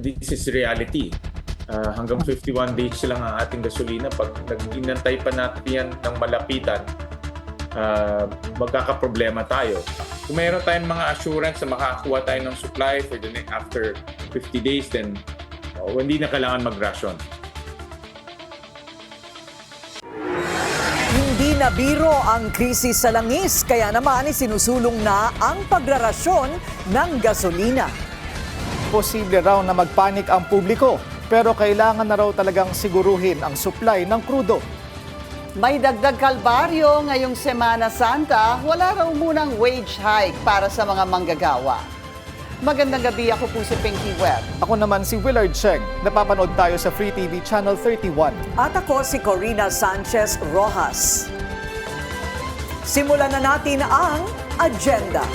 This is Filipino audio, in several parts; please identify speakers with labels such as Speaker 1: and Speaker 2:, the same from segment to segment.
Speaker 1: this is reality. Hanggang 51 days lang ang ating gasolina. Pag nag-inantay pa natin yan ng malapitan, magkakaproblema tayo. Kung mayroon tayong mga assurance na makakakuha tayo ng supply for the after 50 days, then hindi na kailangan mag-ration.
Speaker 2: Hindi na biro ang krisis sa langis, kaya naman sinusulong na ang pagrarasyon ng gasolina.
Speaker 3: Posible raw na magpanik ang publiko, pero kailangan na raw talagang siguruhin ang supply ng krudo.
Speaker 4: May dagdag kalbaryo ngayong Semana Santa, wala raw munang wage hike para sa mga manggagawa. Magandang gabi, ako po si Pinky Webb.
Speaker 3: Ako naman si Willard Cheng. Napapanood tayo sa Free TV Channel 31.
Speaker 2: At ako si Corina Sanchez Rojas. Simulan na natin ang agenda.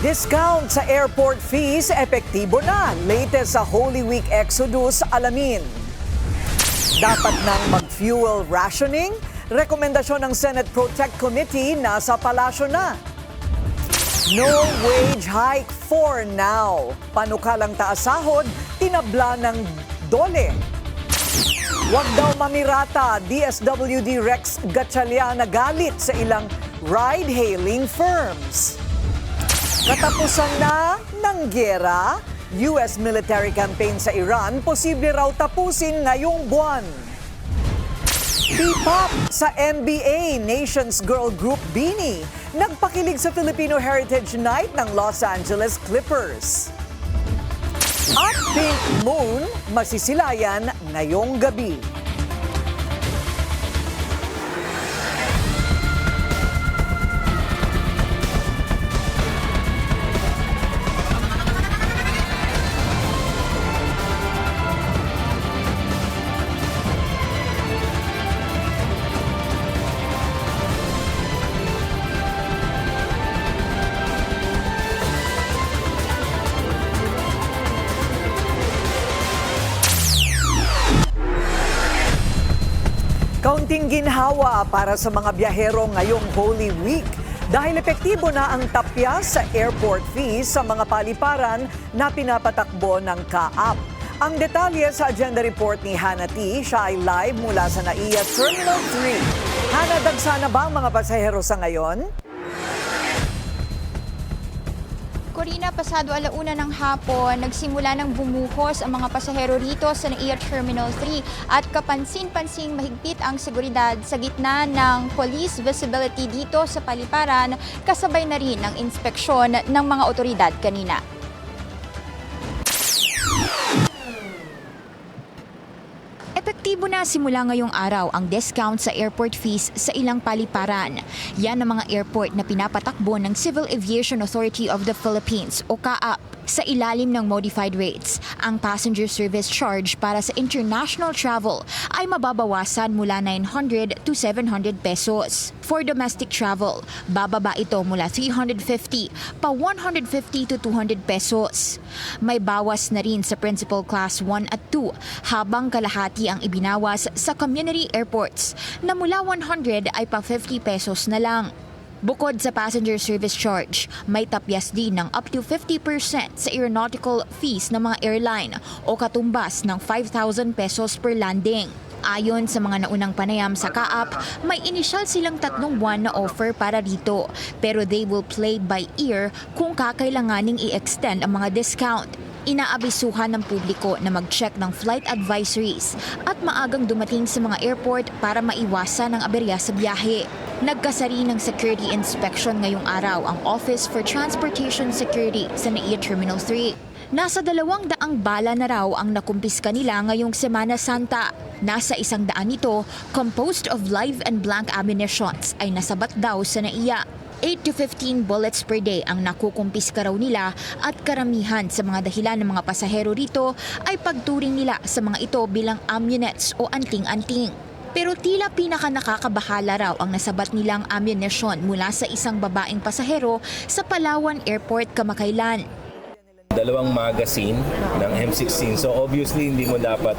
Speaker 2: Discount sa airport fees, epektibo na. Latest sa Holy Week Exodus, alamin. Dapat nang mag-fuel rationing? Rekomendasyon ng Senate Protect Committee nasa palasyo na. No wage hike for now. Panukalang taas sahod, tinabla ng dole. Huwag daw mamirata, DSWD Rex Gatchalian galit sa ilang ride-hailing firms. Katapusan na ng giyera, US military campaign sa Iran, posible raw tapusin ngayong buwan. P-pop sa NBA, Nations Girl Group BINI, nagpakilig sa Filipino Heritage Night ng Los Angeles Clippers. At Pink Moon, masisilayan ngayong gabi. Kaunting ginhawa para sa mga biyahero ngayong Holy Week dahil epektibo na ang tapyas sa airport fees sa mga paliparan na pinapatakbo ng CAAP. Ang detalye sa agenda report ni Hannah T. Siya ay live mula sa NAIA Terminal 3. Hannah, dagsana ba ang mga pasahero sa ngayon?
Speaker 5: Corina, pasado alauna ng hapon, nagsimula ng bumuhos ang mga pasahero rito sa NAIA Terminal 3 at kapansin-pansing mahigpit ang seguridad sa gitna ng police visibility dito sa paliparan, kasabay na rin ng inspeksyon ng mga otoridad kanina. Epektibo na simula ngayong araw ang discount sa airport fees sa ilang paliparan. Yan ang mga airport na pinapatakbo ng Civil Aviation Authority of the Philippines o CAAP. Sa ilalim ng modified rates, ang passenger service charge para sa international travel ay mababawasan mula 900 to 700 pesos. For domestic travel, bababa ito mula 350 pa 150 to 200 pesos. May bawas na rin sa Principal Class 1 at 2 habang kalahati ang ibinawas sa community airports na mula 100 ay pa 50 pesos na lang. Bukod sa passenger service charge, may tapyas din ng up to 50% sa aeronautical fees ng mga airline o katumbas ng 5,000 pesos per landing. Ayon sa mga naunang panayam sa CAAP, may inisyal silang 3 buwan na offer para dito, pero they will play by ear kung kakailanganing i-extend ang mga discount. Inaabisuhan ng publiko na mag-check ng flight advisories at maagang dumating sa mga airport para maiwasan ang aberya sa biyahe. Nagkasari ng security inspection ngayong araw ang Office for Transportation Security sa NAIA Terminal 3. Nasa 200 bala na raw ang nakumpiska nila ngayong Semana Santa. Nasa 100 nito, composed of live and blank ammunitions, ay nasabat daw sa NAIA. 8 to 15 bullets per day ang nakukumpiska raw nila at karamihan sa mga dahilan ng mga pasahero rito ay pagturing nila sa mga ito bilang ammunets o anting-anting. Pero tila pinaka-nakakabahala raw ang nasabat nilang ammunition mula sa isang babaeng pasahero sa Palawan Airport kamakailan.
Speaker 6: Dalawang magazine ng M16. So obviously hindi mo dapat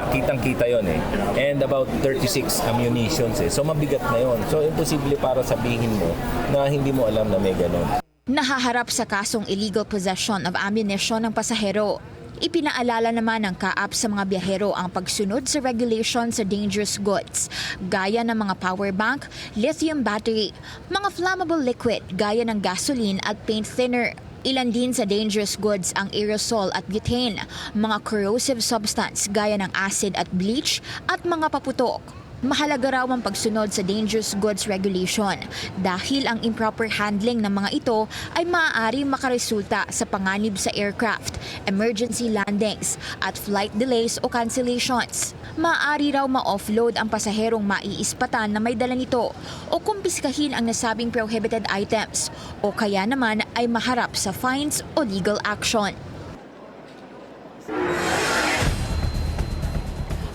Speaker 6: kitang-kita yon eh. And about 36 ammunitions eh. So mabigat na yon. So imposible para sabihin mo na hindi mo alam na may ganon.
Speaker 5: Nahaharap sa kasong illegal possession of ammunition ng pasahero. Ipinaalala naman ng kaap sa mga biyahero ang pagsunod sa regulation sa dangerous goods, gaya ng mga power bank, lithium battery, mga flammable liquid gaya ng gasoline at paint thinner. Ilan din sa dangerous goods ang aerosol at butane, mga corrosive substance gaya ng acid at bleach, at mga paputok. Mahalaga raw ang pagsunod sa dangerous goods regulation dahil ang improper handling ng mga ito ay maaari makaresulta sa panganib sa aircraft, emergency landings at flight delays o cancellations. Maaari raw ma-offload ang pasaherong maiispatan na may dala nito o kumpiskahin ang nasabing prohibited items o kaya naman ay maharap sa fines o legal action.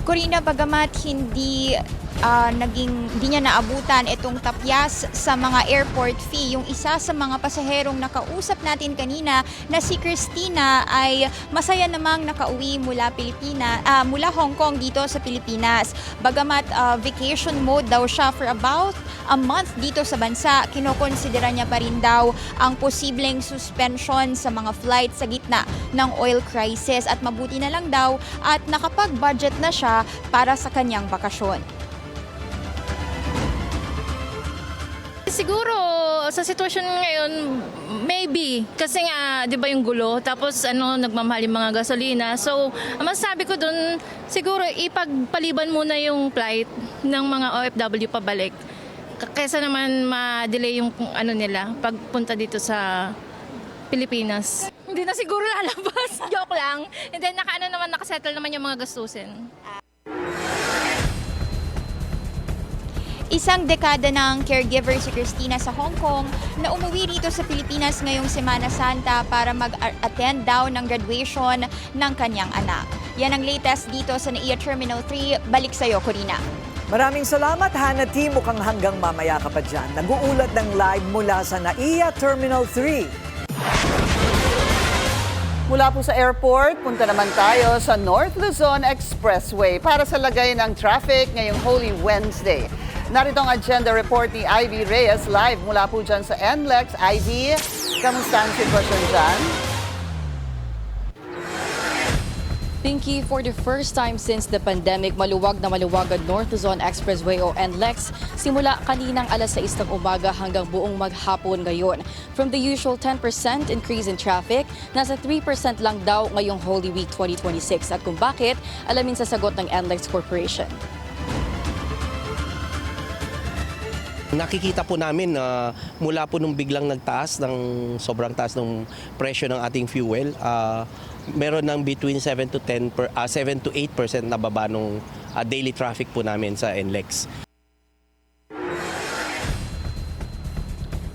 Speaker 5: Corina, bagamat hindi niya naabutan itong tapyas sa mga airport fee, yung isa sa mga pasaherong nakausap natin kanina na si Christina ay masaya namang nakauwi mula Hong Kong dito sa Pilipinas. Bagamat vacation mode daw siya for about a month dito sa bansa, kinokonsidera niya pa rin daw ang posibleng suspension sa mga flight sa gitna ng oil crisis at mabuti na lang daw at nakapag-budget na siya para sa kanyang bakasyon.
Speaker 7: Siguro sa sitwasyon ngayon, maybe. Kasi nga, di ba yung gulo, tapos nagmamahal yung mga gasolina. So, ang masasabi ko dun, siguro ipagpaliban muna yung flight ng mga OFW pabalik. Kaysa naman ma-delay yung nila pagpunta dito sa Pilipinas. Hindi na siguro lalabas. Joke lang. And then nakasettle naman yung mga gastusin.
Speaker 5: Isang dekada ng caregiver si Christina sa Hong Kong na umuwi dito sa Pilipinas ngayong Semana Santa para mag-attend daw ng graduation ng kanyang anak. Yan ang latest dito sa NAIA Terminal 3. Balik sa'yo, Corina.
Speaker 2: Maraming salamat, Hannah T. Mukhang hanggang mamaya ka pa dyan. Nag-uulat ng live mula sa NAIA Terminal 3.
Speaker 4: Mula po sa airport, punta naman tayo sa North Luzon Expressway para sa lagay ng traffic ngayong Holy Wednesday. Narito ang agenda report ni Ivy Reyes live mula po dyan sa NLEX. Ivy, kamusta ang sitwasyon dyan?
Speaker 8: Pinky, for the first time since the pandemic, maluwag na maluwag ang North Luzon Expressway o NLEX simula kaninang alas 6 ng umaga hanggang buong maghapon ngayon. From the usual 10% increase in traffic, nasa 3% lang daw ngayong Holy Week 2026. At kung bakit, alamin sa sagot ng NLEX Corporation.
Speaker 9: Nakikita po namin na mula po nung biglang nagtaas ng sobrang taas ng presyo ng ating fuel, meron ng between 7 to 8% na baba nung daily traffic po namin sa NLEX.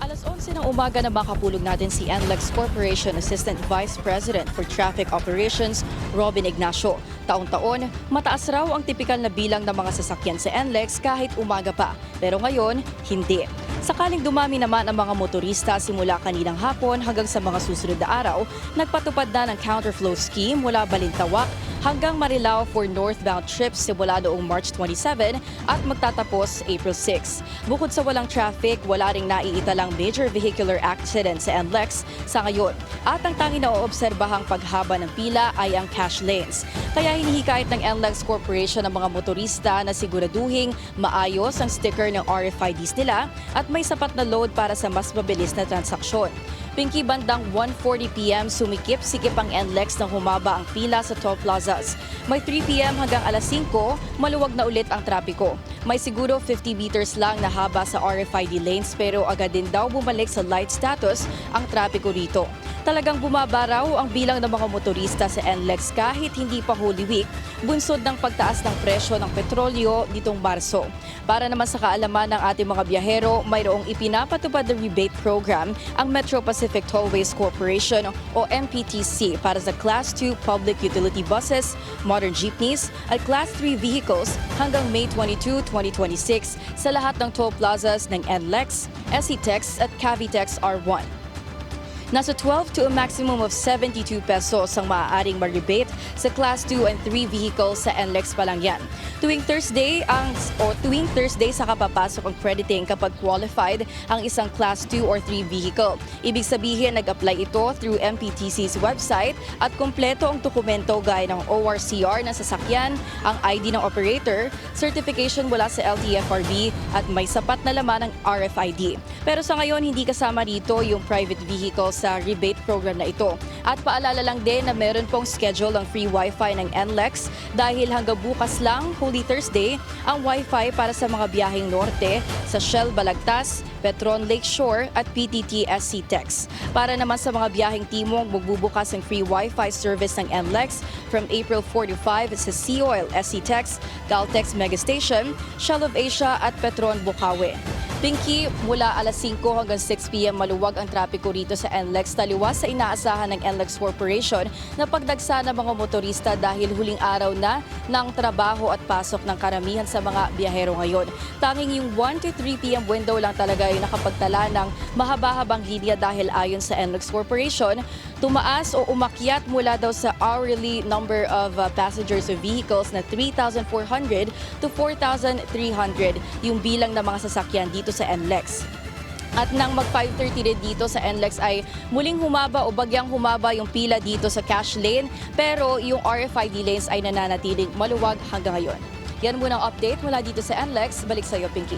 Speaker 8: Alas 11 ng umaga na makapulog natin si NLEX Corporation Assistant Vice President for Traffic Operations, Robin Ignacio. Taon-taon, mataas raw ang tipikal na bilang ng mga sasakyan sa NLEX kahit umaga pa. Pero ngayon, hindi. Sakaling dumami naman ang mga motorista simula kaninang hapon hanggang sa mga susunod na araw, nagpatupad na ng counterflow scheme mula Balintawak hanggang Marilao for northbound trips simula noong March 27 at magtatapos April 6. Bukod sa walang traffic, wala ring naiitalang major vehicular accident sa NLEX sa ngayon. At ang tanging naoobserbahang paghaba ng pila ay ang cash lanes. Kaya hinihikayat ng NLEX Corporation ng mga motorista na siguraduhing maayos ang sticker ng RFIDs nila at may sapat na load para sa mas mabilis na transaksyon. Pinky, bandang 1:40 p.m. sumikip-sikip ang NLEX nang humaba ang pila sa toll plazas. May 3 p.m. hanggang alas 5, maluwag na ulit ang trapiko. May siguro 50 meters lang na haba sa RFID lanes pero agad din daw bumalik sa light status ang trapiko rito. Talagang bumaba raw ang bilang ng mga motorista sa NLEX kahit hindi pa Holy Week, bunsod ng pagtaas ng presyo ng petrolyo nitong Marso. Para naman sa kaalaman ng ating mga biyahero, mayroong ipinapatupad na rebate program ang Metro Pacific Tollways Corporation o MPTC para sa Class 2 public utility buses, modern jeepneys at Class 3 vehicles hanggang May 22, 2026 sa lahat ng toll plazas ng NLEX, SCTEX at Cavitex R1. Nasa 12 to a maximum of 72 pesos ang maaaring ma-rebate sa Class 2 and 3 vehicles sa NLEX pa lang yan. Tuwing Thursday sa kapapasok ang crediting kapag qualified ang isang Class 2 or 3 vehicle. Ibig sabihin nag-apply ito through MPTC's website at kumpleto ang dokumento gaya ng ORCR ng sasakyan, ang ID ng operator, certification mula sa LTFRB at may sapat na laman ng RFID. Pero sa ngayon hindi kasama dito yung private vehicle sa rebate program na ito. At paalala lang din na meron pong schedule ang free wifi ng NLEX dahil hanggang bukas lang, Holy Thursday, ang wifi para sa mga biyaheng norte sa Shell Balagtas, Petron Lakeshore at PTT SC Tex. Para naman sa mga biyaheng timog, magbubukas ang free wifi service ng NLEX from April 4 to 5 sa Seoil SC Tex, Caltex Megastation, Shell of Asia at Petron Bukawi. Pinky, mula alas 5 hanggang 6 p.m. maluwag ang trapiko rito sa NLEX taliwas sa inaasahan ng NLEX Corporation na pagdagsa ng mga motorista dahil huling araw na ng trabaho at pasok ng karamihan sa mga biyahero ngayon. Tanging yung 1 to 3 p.m. window lang talaga yung nakapagtala ng mahaba-habang linya dahil ayon sa NLEX Corporation, tumaas o umakyat mula daw sa hourly number of passengers or vehicles na 3,400 to 4,300 yung bilang ng mga sasakyan dito sa NLEX. At nang mag 5:30 din dito sa NLEX ay muling humaba o bagyang humaba yung pila dito sa cash lane pero yung RFID lanes ay nananatiling maluwag hanggang ngayon. Yan muna ang update mula dito sa NLEX. Balik sa iyo, Pinky.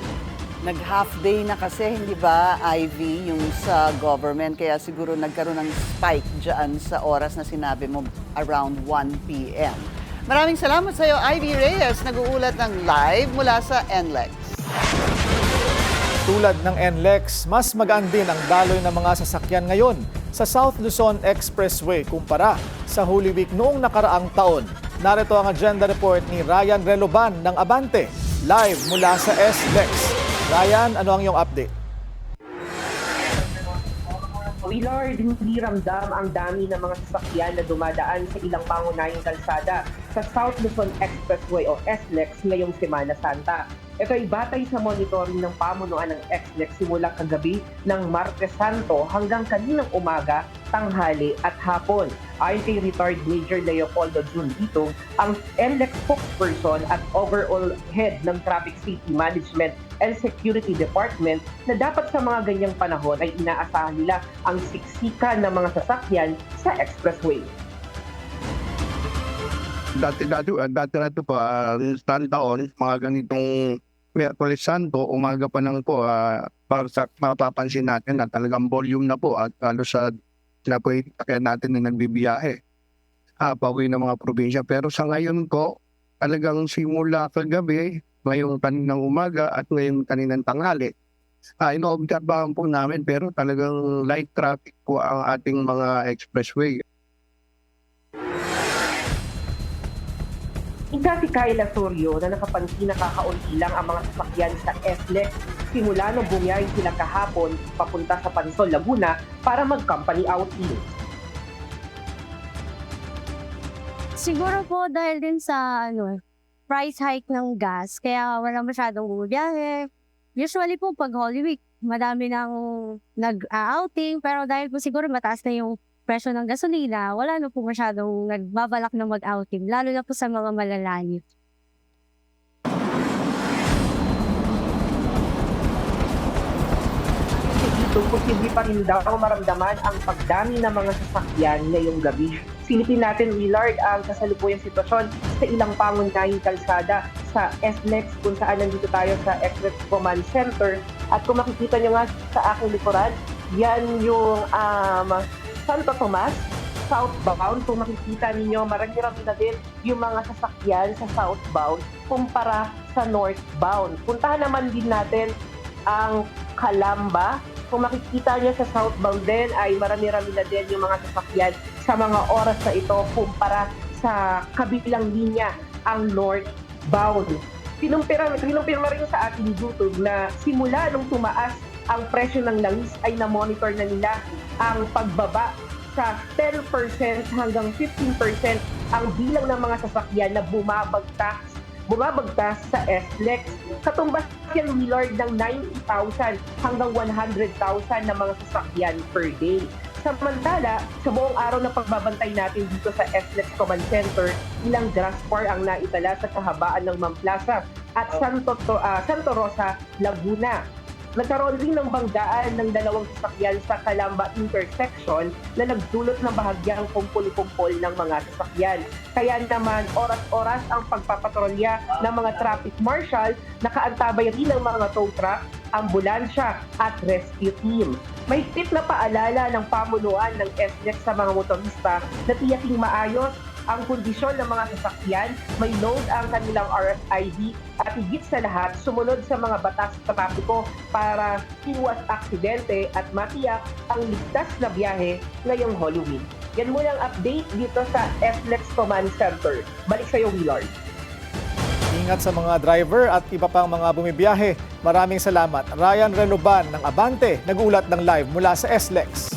Speaker 4: Nag-half day na kasi, hindi ba, Ivy, yung sa government. Kaya siguro nagkaroon ng spike dyan sa oras na sinabi mo around 1 p.m. Maraming salamat sa iyo, Ivy Reyes, nag-uulat ng live mula sa NLEX.
Speaker 3: Tulad ng NLEX, mas magaan din ang daloy ng mga sasakyan ngayon sa South Luzon Expressway kumpara sa Holy Week noong nakaraang taon. Narito ang agenda report ni Ryan Reloban ng Abante, live mula sa SLEX. Ryan, ano ang iyong update?
Speaker 10: Willard, hindi ramdam ang dami ng mga sasakyan na dumadaan sa ilang pangunahing kalsada sa South Luzon Expressway o SLEX ngayong Semana Santa. Ito ay batay sa monitoring ng pamunuan ng SLEX simula kagabi ng Martes Santo hanggang kaninang umaga, tanghali at hapon. Ayon kay retired Major Leopoldo Junito, ang NLEX spokesperson at overall head ng Traffic Safety Management and Security Department, na dapat sa mga ganyang panahon ay inaasahan nila ang siksikan ng mga sasakyan sa expressway.
Speaker 11: Dati na ito po, taon, mga ganitong Miyerkules Santo, umaga pa lang po, para sa mapapansin natin na talagang volume na po at halos sa kaya natin na nagbibiyahe. Pauwi ng mga probinsya. Pero sa ngayon po, talagang simula kagabi, ngayong kaninang umaga at ngayong kaninang tanghali, inoobserbahan po namin pero talagang light traffic po ang ating mga expressway.
Speaker 10: Ika si Kyle Osorio na nakapansin na kakaunti lang ang mga sasakyan sa SLEX simula nung bumiyahe sila kahapon papunta sa Pansol, Laguna para mag-company outing.
Speaker 12: Siguro po dahil din sa price hike ng gas, kaya wala masyadong bumiyahe. Usually po pag Holy Week, madami nang nag-outing, pero dahil po siguro mataas na yung presyo ng gasolina, wala na po masyadong nagbabalak na mag-outing, lalo na po sa mga malalayo.
Speaker 10: Dito, posible pa rin daw maramdaman ang pagdami ng mga sasakyan ngayong gabi. Silipin natin, Willard, ang kasalukuyang sitwasyon sa ilang pangunahing kalsada sa SLEX kung saan nandito tayo sa Express Command Center. At kung makikita nyo nga sa aking likuran, yan yung Santo Tomas, southbound. Kung makikita ninyo, marami-rami na din yung mga sasakyan sa southbound kumpara sa northbound. Puntahan naman din natin ang Calamba. Kung makikita niyo sa southbound din ay marami-rami na din yung mga sasakyan sa mga oras na ito kumpara sa kabilang linya, ang northbound. Pinumpirma rin sa ating YouTube na simula nung tumaas ang presyo ng langis ay na-monitor na nila ang pagbaba sa 10% hanggang 15% ang bilang ng mga sasakyan na bumabagtas sa SLEX. Katumbas yan, Willard, ng 90,000 hanggang 100,000 na mga sasakyan per day. Samantala, sa buong araw na pagbabantay natin dito sa SLEX Command Center, ilang Graspar ang naitala sa kahabaan ng Mamplaza at Santo Rosa, Laguna. Nagkaroon rin ng banggaan ng dalawang sasakyan sa Calamba intersection na nagdulot ng bahagyang kumpul-kumpol ng mga sasakyan. Kaya naman oras-oras ang pagpapatrolya ng mga traffic marshal, nakaantabay rin ng mga tow truck, ambulansya at rescue team. May tip na paalala ng pamunuan ng SLEX sa mga motorista na tiyaking maayos ang kondisyon ng mga sasakyan, may load ang kanilang RFID at higit sa lahat, sumunod sa mga batas sa trapiko para iwas aksidente at matiyak ang ligtas na biyahe ngayong Holy Week. Yan muna ang update dito sa SLEX Command Center. Balik sa iyo, Willard.
Speaker 3: Ingat sa mga driver at iba pang mga bumibiyahe. Maraming salamat. Ryan Reloban ng Abante, nag-ulat ng live mula sa SLEX.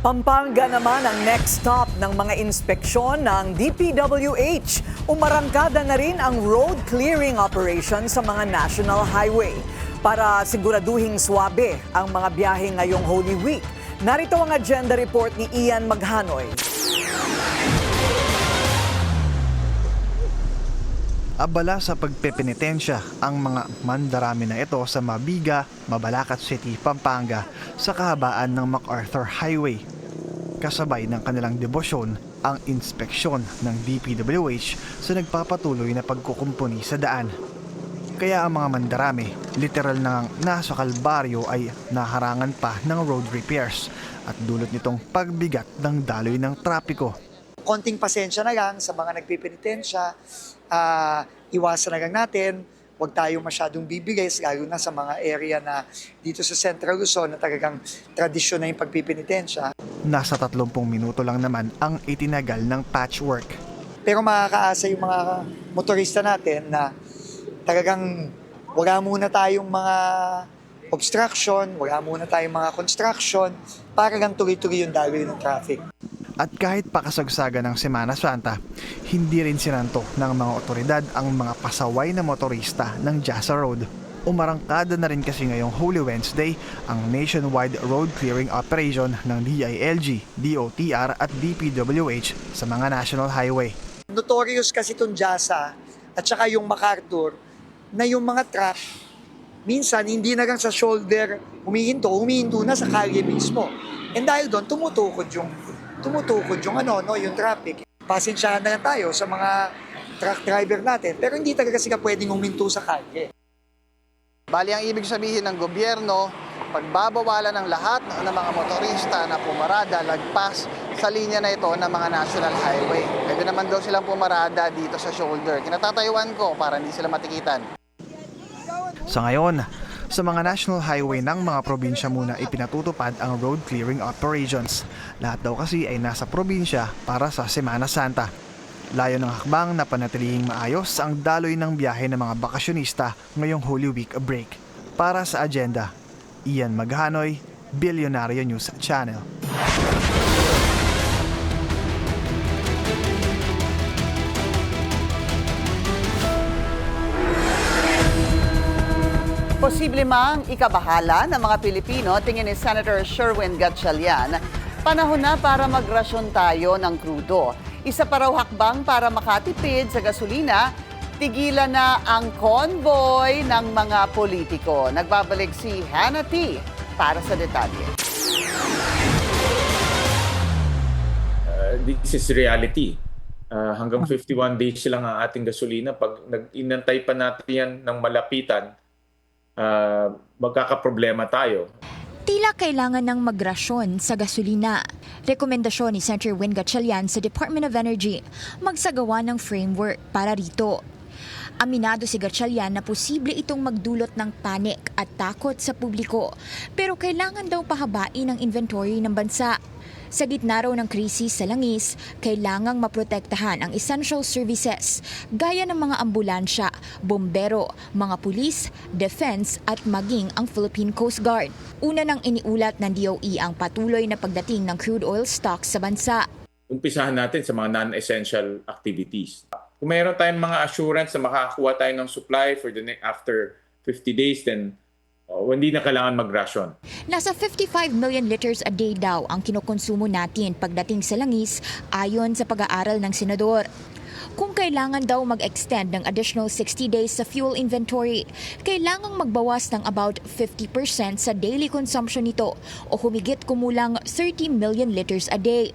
Speaker 2: Pampanga naman ang next stop ng mga inspeksyon ng DPWH. Umarangkada na rin ang road clearing operation sa mga national highway para siguraduhing swabe ang mga biyahe ngayong Holy Week. Narito ang agenda report ni Ian Maghanoy.
Speaker 13: Abala sa pagpepenitensya ang mga mandarami na ito sa Mabiga, Mabalacat City, Pampanga sa kahabaan ng MacArthur Highway. Kasabay ng kanilang debosyon ang inspeksyon ng DPWH sa nagpapatuloy na pagkukumpuni sa daan. Kaya ang mga mandarami, literal na nasa kalbaryo ay naharangan pa ng road repairs at dulot nitong pagbigat ng daloy ng trapiko.
Speaker 14: Konting pasensya na lang sa mga nagpipenitensya, iwasan na lang natin, huwag tayong masyadong bibigay, lalo na sa mga area na dito sa Central Luzon na talagang tradisyon na yung pagpipinitensya.
Speaker 13: Nasa 30 minuto lang naman ang itinagal ng patchwork.
Speaker 14: Pero makakaasa yung mga motorista natin na talagang wala muna tayong mga obstruction, wala muna tayong mga construction, para lang tuloy-tuloy yung daloy ng traffic.
Speaker 13: At kahit pakasagsaga ng Semana Santa, hindi rin sinanto ng mga otoridad ang mga pasaway na motorista ng Jasa Road. Umarangkada na rin kasi ngayong Holy Wednesday ang nationwide road clearing operation ng DILG, DOTR at DPWH sa mga national highway.
Speaker 14: Notorious kasi itong Jasa at saka yung MacArthur na yung mga truck, minsan hindi na lang sa shoulder humihinto na sa kalye mismo. And dahil doon, tumutukod yung yung traffic. Pasensyahan na lang tayo sa mga truck driver natin, pero hindi talaga sila pwedeng huminto sa kalye.
Speaker 15: Bali, ang ibig sabihin ng gobyerno, pagbabawalan ng lahat ng mga motorista na pumarada lagpas sa linya na ito ng mga national highway. Pwede naman daw silang pumarada dito sa shoulder. Kinatatayuan ko para hindi sila matikitan.
Speaker 13: Sa ngayon, sa mga national highway ng mga probinsya muna ipinatutupad ang road clearing operations. Lahat daw kasi ay nasa probinsya para sa Semana Santa. Layo ng hakbang na panatilihing maayos ang daloy ng biyahe ng mga bakasyonista ngayong Holy Week break. Para sa agenda, Ian Maghanoy, Billionario News Channel.
Speaker 4: Posible mang ikabahala ng mga Pilipino, tingin ni Senator Sherwin Gatchalian, panahon na para magrasyon tayo ng krudo. Isa pa raw hakbang para makatipid sa gasolina, tigilan na ang convoy ng mga politiko. Nagbabalik si Hannah T. para sa detalye.
Speaker 1: This is reality. Hanggang 51 days lang ang ating gasolina. Pag inantay pa natin yan ng malapitan, magkakaproblema tayo.
Speaker 5: Tila kailangan ng magrasyon sa gasolina. Rekomendasyon ni Senator Win Gatchalian sa Department of Energy magsagawa ng framework para rito. Aminado si Gatchalian na posible itong magdulot ng panic at takot sa publiko, pero kailangan daw pahabain ang inventory ng bansa. Sa gitna raw ng krisis sa langis, kailangang maprotektahan ang essential services gaya ng mga ambulansya, bombero, mga pulis, defense at maging ang Philippine Coast Guard. Una nang iniulat ng DOE ang patuloy na pagdating ng crude oil stocks sa bansa.
Speaker 1: Umpisahan natin sa mga non-essential activities. Kung mayroon tayong mga assurance na makakakuha tayo ng supply for after 50 days, then hindi na kailangan mag-ration.
Speaker 5: Nasa 55 million liters a day daw ang kinukonsumo natin pagdating sa langis ayon sa pag-aaral ng senador. Kung kailangan daw mag-extend ng additional 60 days sa fuel inventory, kailangang magbawas ng about 50% sa daily consumption nito o humigit kumulang 30 million liters a day.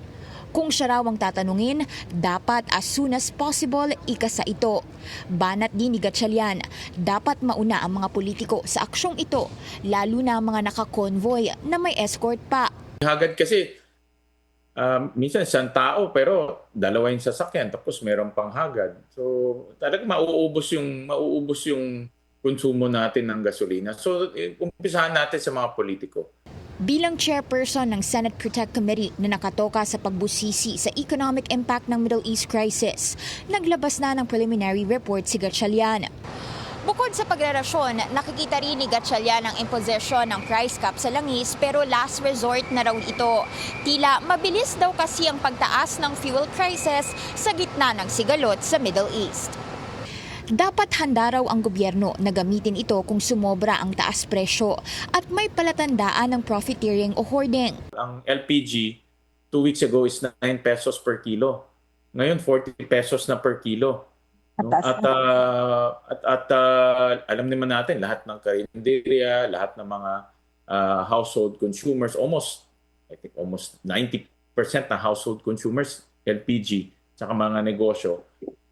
Speaker 5: Kung siya raw ang tatanungin, dapat as soon as possible ikasa ito. Banat din ni Gatchalian, dapat mauna ang mga politiko sa aksyong ito, lalo na ang mga naka-convoy na may escort pa.
Speaker 1: Hagad kasi, minsan isang tao pero dalawa yung sasakyan tapos meron pang hagad. So talagang mauubos yung konsumo natin ng gasolina. So umpisahan natin sa mga politiko.
Speaker 5: Bilang chairperson ng Senate Protect Committee na nakatoka sa pagbusisi sa economic impact ng Middle East crisis, naglabas na ng preliminary report si Gatchalian. Bukod sa pagrerasyon, nakikita rin ni Gatchalian ang imposisyon ng price cap sa langis pero last resort na raw ito. Tila mabilis daw kasi ang pagtaas ng fuel prices sa gitna ng sigalot sa Middle East. Dapat handa raw ang gobyerno na gamitin ito kung sumobra ang taas presyo at may palatandaan ng profiteering o hoarding.
Speaker 1: Ang LPG 2 weeks ago is 9 pesos per kilo. Ngayon 40 pesos na per kilo. No? At alam naman natin lahat ng karinderya, lahat ng mga household consumers, almost 90% ng household consumers LPG saka mga negosyo.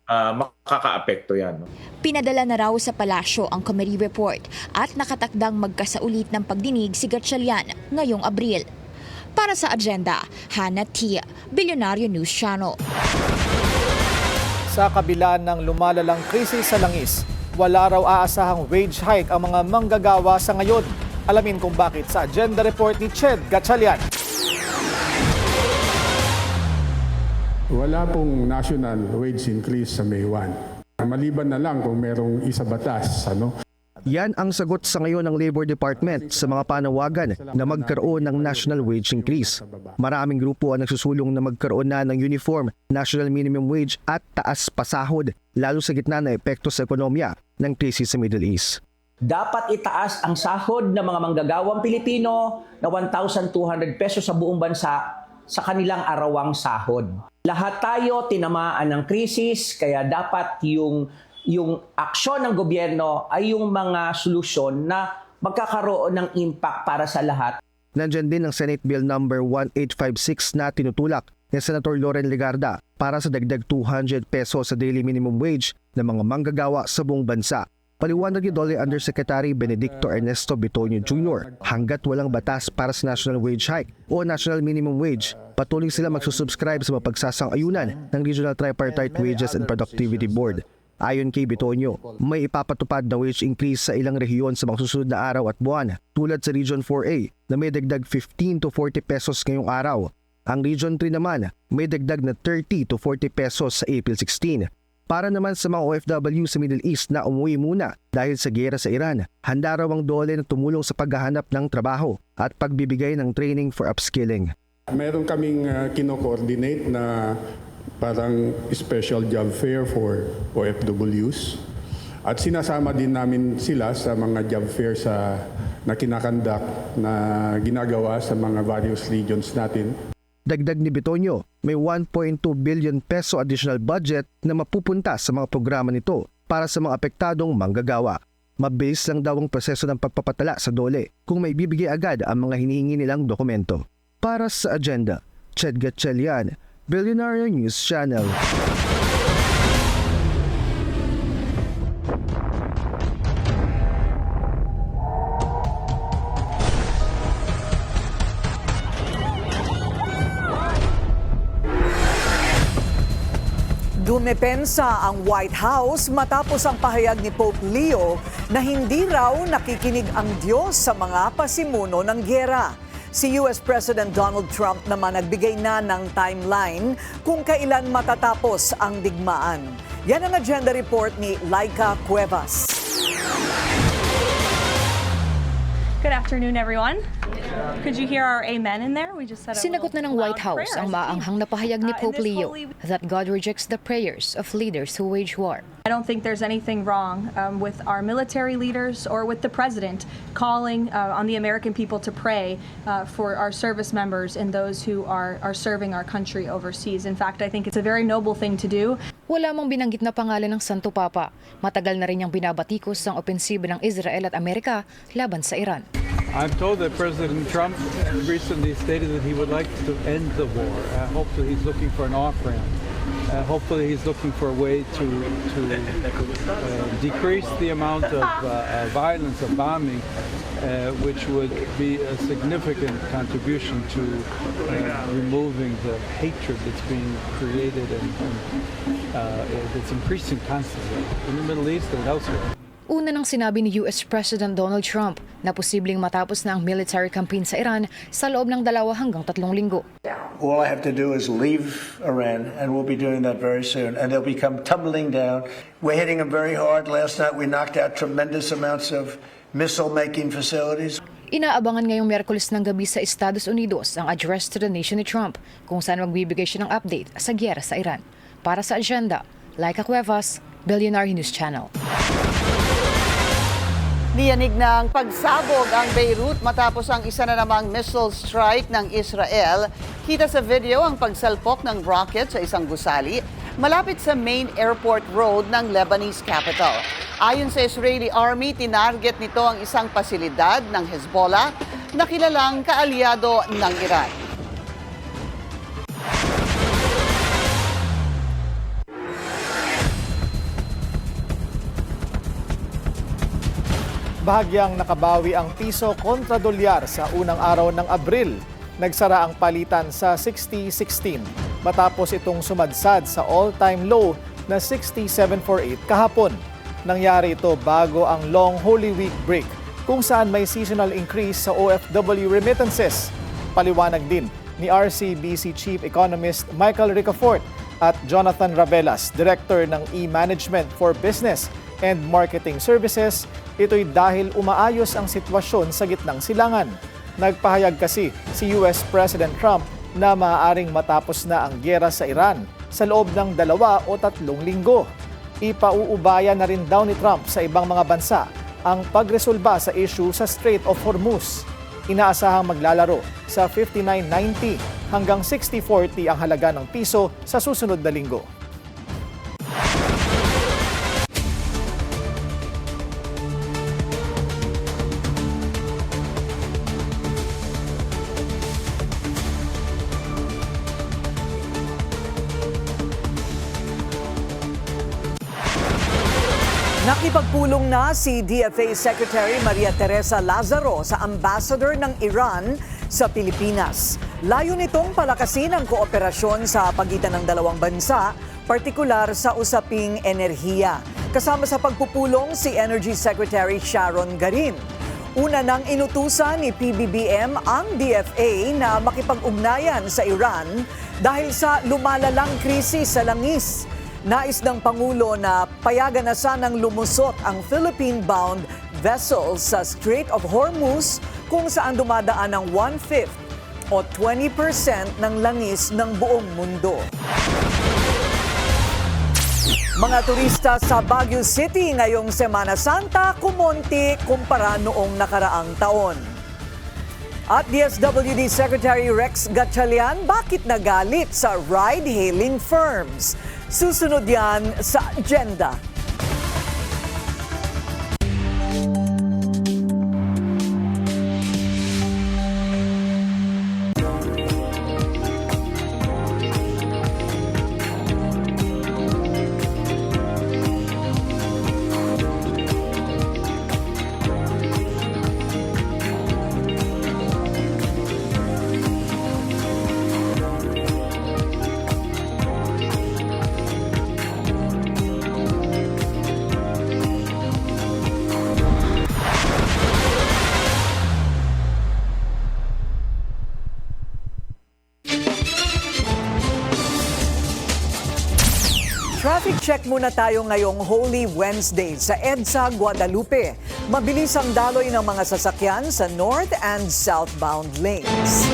Speaker 1: Makakaapekto yan. No?
Speaker 5: Pinadala na raw sa palasyo ang committee report at nakatakdang magkasaulit ng pagdinig si Gatchalian ngayong Abril. Para sa agenda, Hannah Tia, Billionaire News Channel.
Speaker 3: Sa kabila ng lumalalang krisis sa langis, wala raw aasahang wage hike ang mga manggagawa sa ngayon. Alamin kung bakit sa agenda report ni Ched Gatchalian.
Speaker 16: Wala pong national wage increase sa May 1. Maliban na lang kung merong isa batas.
Speaker 17: Yan ang sagot sa ngayon ng Labor Department sa mga panawagan na magkaroon ng national wage increase. Maraming grupo ang nagsusulong na magkaroon na ng uniform, national minimum wage at taas pasahod, lalo sa gitna ng epekto sa ekonomiya ng krisis sa Middle East.
Speaker 18: Dapat itaas ang sahod ng mga manggagawang Pilipino na 1,200 pesos sa buong bansa sa kanilang arawang sahod. Lahat tayo tinamaan ng krisis, kaya dapat yung aksyon ng gobyerno ay yung mga solusyon na magkakaroon ng impact para sa lahat.
Speaker 17: Nandyan din ang Senate Bill number 1856 na tinutulak ni Senator Loren Legarda para sa dagdag 200 pesos sa daily minimum wage ng mga manggagawa sa buong bansa. Paliwanag ni DOLE Undersecretary Benedicto Ernesto Bitonio Jr., hanggat walang batas para sa national wage hike o national minimum wage, patuloy sila magsusubscribe sa mapagsasang-ayunan ng Regional Tripartite Wages and Productivity Board. Ayon kay Bitonio, may ipapatupad na wage increase sa ilang rehiyon sa mga susunod na araw at buwan, tulad sa Region 4A na may dagdag 15 to 40 pesos ngayong araw. Ang Region 3 naman may dagdag na 30 to 40 pesos sa April 16. Para naman sa mga OFW sa Middle East na umuwi muna dahil sa giyera sa Iran, handa raw ang DOLE na tumulong sa paghahanap ng trabaho at pagbibigay ng training for upskilling.
Speaker 16: Meron kaming kino-coordinate na parang special job fair for OFWs. At sinasama din namin sila sa mga job fair na kinakandak na ginagawa sa mga various regions natin.
Speaker 17: Dagdag ni Bitonio, may 1.2 billion peso additional budget na mapupunta sa mga programa nito para sa mga apektadong manggagawa. Mabilis lang daw ang proseso ng pagpapatala sa DOLE kung may bibigay agad ang mga hinihingi nilang dokumento. Para sa agenda, Ched Gatchalian, Billionaire News Channel.
Speaker 2: Dumepensa ang White House matapos ang pahayag ni Pope Leo na hindi raw nakikinig ang Diyos sa mga pasimuno ng giyera. Si US President Donald Trump naman nagbigay na ng timeline kung kailan matatapos ang digmaan. Yan ang agenda report ni Laika Cuevas.
Speaker 19: Good afternoon. afternoon, everyone. Could you hear our amen in there? We just said a
Speaker 8: Sinagot na ng
Speaker 19: little
Speaker 8: White House
Speaker 19: prayer
Speaker 8: ang
Speaker 19: as a team.
Speaker 8: maanghang na pahayag ni Pope
Speaker 19: In this
Speaker 8: Leo
Speaker 19: holy-
Speaker 8: that God rejects the prayers of leaders who wage war.
Speaker 19: I don't think there's anything wrong with our military leaders or with the president calling on the American people to pray for our service members and those who are serving our country overseas. In fact, I think it's a very noble thing to do.
Speaker 8: Wala mang binanggit na pangalan ng Santo Papa. Matagal na rin niyang binabatikos ang opensiba ng Israel at Amerika laban sa Iran.
Speaker 20: I'm told that President Trump recently stated that he would like to end the war. Hopefully he's looking for an off-ramp. Hopefully he's looking for a way to decrease the amount of violence, of bombing, which would be a significant contribution to removing the hatred that's being created and that's increasing constantly in the Middle East and elsewhere.
Speaker 8: Una nang sinabi ni US President Donald Trump na posibleng matapos na ang military campaign sa Iran sa loob ng 2 hanggang 3 linggo.
Speaker 21: All I have to do is leave Iran, and we'll be doing that very soon, and they'll become tumbling down. We're hitting them very hard. Last night we knocked out tremendous amounts of missile-making facilities.
Speaker 8: Inaabangan ngayong Miyerkules ng gabi sa Estados Unidos ang address to the nation ni Trump kung saan magbibigay siya ng update sa gyera sa Iran. Para sa Agenda, Laika Cuevas, Billionaire News Channel.
Speaker 4: Niyanig ng pagsabog ang Beirut matapos ang isa na namang missile strike ng Israel. Kita sa video ang pagsalpok ng rocket sa isang gusali malapit sa main airport road ng Lebanese capital. Ayon sa Israeli Army, tinarget nito ang isang pasilidad ng Hezbollah na kilalang kaalyado ng Iran.
Speaker 3: Bahagyang nakabawi ang piso kontra dolyar sa unang araw ng Abril. Nagsara ang palitan sa 60.16 matapos itong sumadsad sa all-time low na 67.48 kahapon. Nangyari ito bago ang long Holy Week break kung saan may seasonal increase sa OFW remittances. Paliwanag din ni RCBC Chief Economist Michael Ricafort at Jonathan Rabelas, Director ng E-Management for Business and Marketing Services. Ito'y dahil umaayos ang sitwasyon sa gitnang silangan. Nagpahayag kasi si US President Trump na maaaring matapos na ang gyera sa Iran sa loob ng 2 o 3 linggo. Ipauubaya na rin daw ni Trump sa ibang mga bansa ang pagresolba sa issue sa Strait of Hormuz. Inaasahang maglalaro sa 59.90 hanggang 60.40 ang halaga ng piso sa susunod na linggo.
Speaker 2: Nakipagpulong na si DFA Secretary Maria Teresa Lazaro sa ambassador ng Iran sa Pilipinas. Layo nitong palakasin ang kooperasyon sa pagitan ng dalawang bansa, partikular sa usaping enerhiya. Kasama sa pagpupulong si Energy Secretary Sharon Garin. Una nang inutusan ni PBBM ang DFA na makipag-ugnayan sa Iran dahil sa lumalalang krisis sa langis. Nais ng Pangulo na payagan na sanang lumusot ang Philippine-bound vessels sa Strait of Hormuz kung saan dumadaan ang 1/5 o 20% ng langis ng buong mundo. Mga turista sa Baguio City ngayong Semana Santa kumonti kumpara noong nakaraang taon. At DSWD Secretary Rex Gatchalian bakit nagalit sa ride-hailing firms? Susunod yan sa Agenda. Check muna tayo ngayong Holy Wednesday sa EDSA Guadalupe. Mabilis ang daloy ng mga sasakyan sa north and southbound lanes.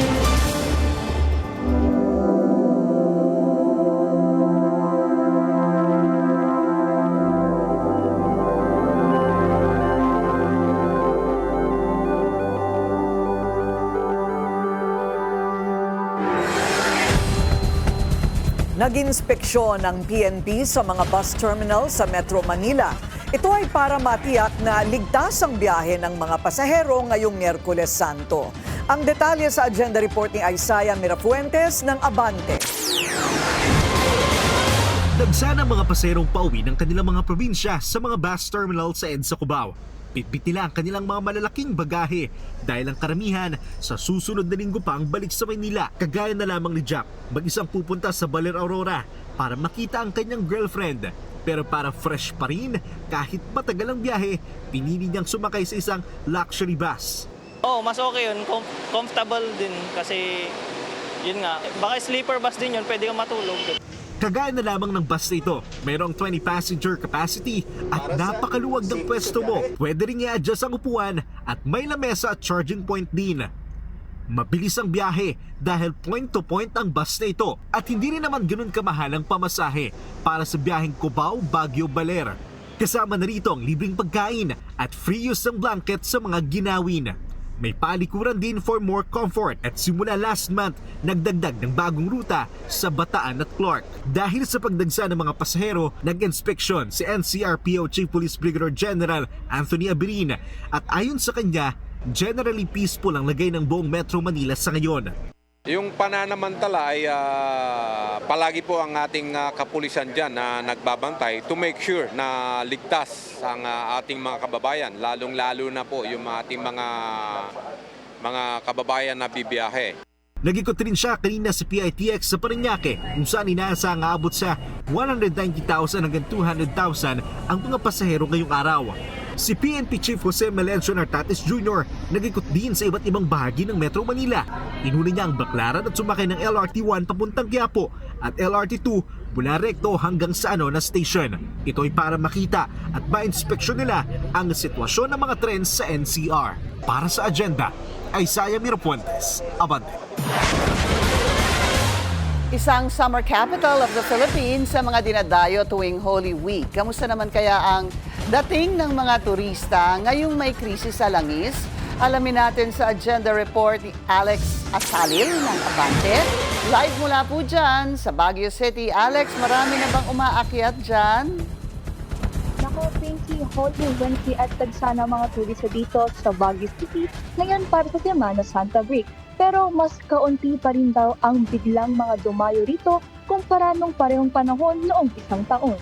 Speaker 2: Nag-inspeksyon ng PNP sa mga bus terminal sa Metro Manila. Ito ay para matiyak na ligtas ang biyahe ng mga pasahero ngayong Miyerkules Santo. Ang detalye sa agenda report ni Isaiah Mirafuentes ng Abante.
Speaker 6: Dagsa ng mga pasaherong pauwi ng kanilang mga probinsya sa mga bus terminal sa EDSA Cubao. Bitbit nila ang kanilang mga malalaking bagahe dahil ang karamihan sa susunod na linggo pa ang balik sa Maynila. Kagaya na lamang ni Jack, mag-isang pupunta sa Baler Aurora para makita ang kanyang girlfriend. Pero para fresh pa rin, kahit matagal ang biyahe, pinili niyang sumakay sa isang luxury bus.
Speaker 22: Oh, mas okay yun. Comfortable din kasi yun nga. Baka sleeper bus din yun, pwede kang matulog.
Speaker 6: Kagaya na lamang ng bus na ito, mayroong 20 passenger capacity at napakaluwag ng pwesto mo. Pwede rin i-adjust ang upuan at may lamesa at charging point din. Mabilis ang biyahe dahil point to point ang bus na ito at hindi rin naman ganun kamahal ang pamasahe para sa biyaheng Cubao, Baguio, Baler. Kasama na rito ang libreng pagkain at free use ng blanket sa mga ginawin. May palikuran din for more comfort at simula last month, nagdagdag ng bagong ruta sa Bataan at Clark. Dahil sa pagdagsa ng mga pasahero, nag-inspeksyon si NCRPO Chief Police Brigadier General Anthony Abirin at ayon sa kanya, generally peaceful ang lagay ng buong Metro Manila sa ngayon.
Speaker 23: Yung pananamantala ay palagi po ang ating kapulisan dyan na nagbabantay to make sure na ligtas ang ating mga kababayan, lalong-lalo na po yung ating mga kababayan na bibiyahe.
Speaker 6: Nag-ikot rin siya kanina sa PITX sa Parañaque kung saan inaasang aabot sa 190,000 hanggang 200,000 ang mga pasahero ngayong araw. Si PNP Chief Jose Melencio Nartates Jr. nag-ikot din sa iba't ibang bahagi ng Metro Manila. Inuna niya ang Baclaran at sumakay ng LRT-1 papuntang Quiapo at LRT-2 mula Recto hanggang sa na station. Ito ay para makita at ma-inspeksyon nila ang sitwasyon ng mga trends sa NCR. Para sa agenda, Isaiah Mirafuentes, Abante.
Speaker 4: Isang summer capital of the Philippines sa mga dinadayo tuwing Holy Week. Kamusta naman kaya ang dating ng mga turista ngayong may krisis sa langis? Alamin natin sa agenda report ni Alex Asalil ng Abante. Live mula po dyan sa Baguio City. Alex, marami na bang umaakyat dyan?
Speaker 24: Nako, Pinky, Holy Wednesday at tagsana mga turista dito sa Baguio City. Ngayon para sa Semana Santa Break. Pero mas kaunti pa rin daw ang biglang mga dumayo rito kumpara nung parehong panahon noong isang taon.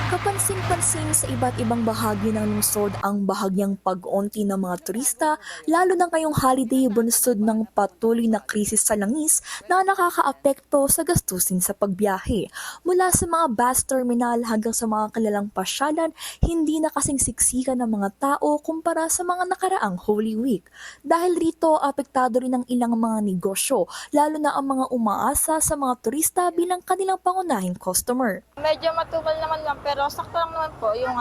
Speaker 25: Kapansin-pansin sa iba't ibang bahagi ng lungsod ang bahagyang pag-unti ng mga turista, lalo na ngayong holiday bunsod ng patuloy na krisis sa langis na nakakaapekto sa gastusin sa pagbiyahe. Mula sa mga bus terminal hanggang sa mga kilalang pasyalan, hindi na kasing siksikan ng mga tao kumpara sa mga nakaraang Holy Week. Dahil rito, apektado rin ang ilang mga negosyo, lalo na ang mga umaasa sa mga turista bilang kanilang pangunahing customer.
Speaker 26: Medyo matumal naman lang pero sakto lang naman po yung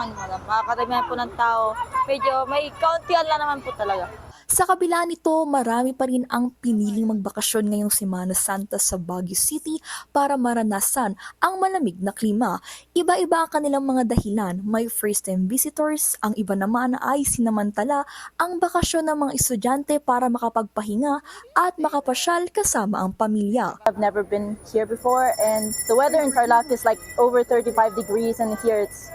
Speaker 26: makakaramihan po ng tao. Medyo may kauntian lang naman po talaga.
Speaker 25: Sa kabila nito, marami pa rin ang piniling magbakasyon ngayong Semana Santa sa Baguio City para maranasan ang malamig na klima. Iba-iba ang kanilang mga dahilan. May first-time visitors, ang iba naman ay sinamantala ang bakasyon ng mga estudyante para makapagpahinga at makapasyal kasama ang pamilya.
Speaker 26: I've never been here before and the weather in Tarlac is like over 35 degrees and here it's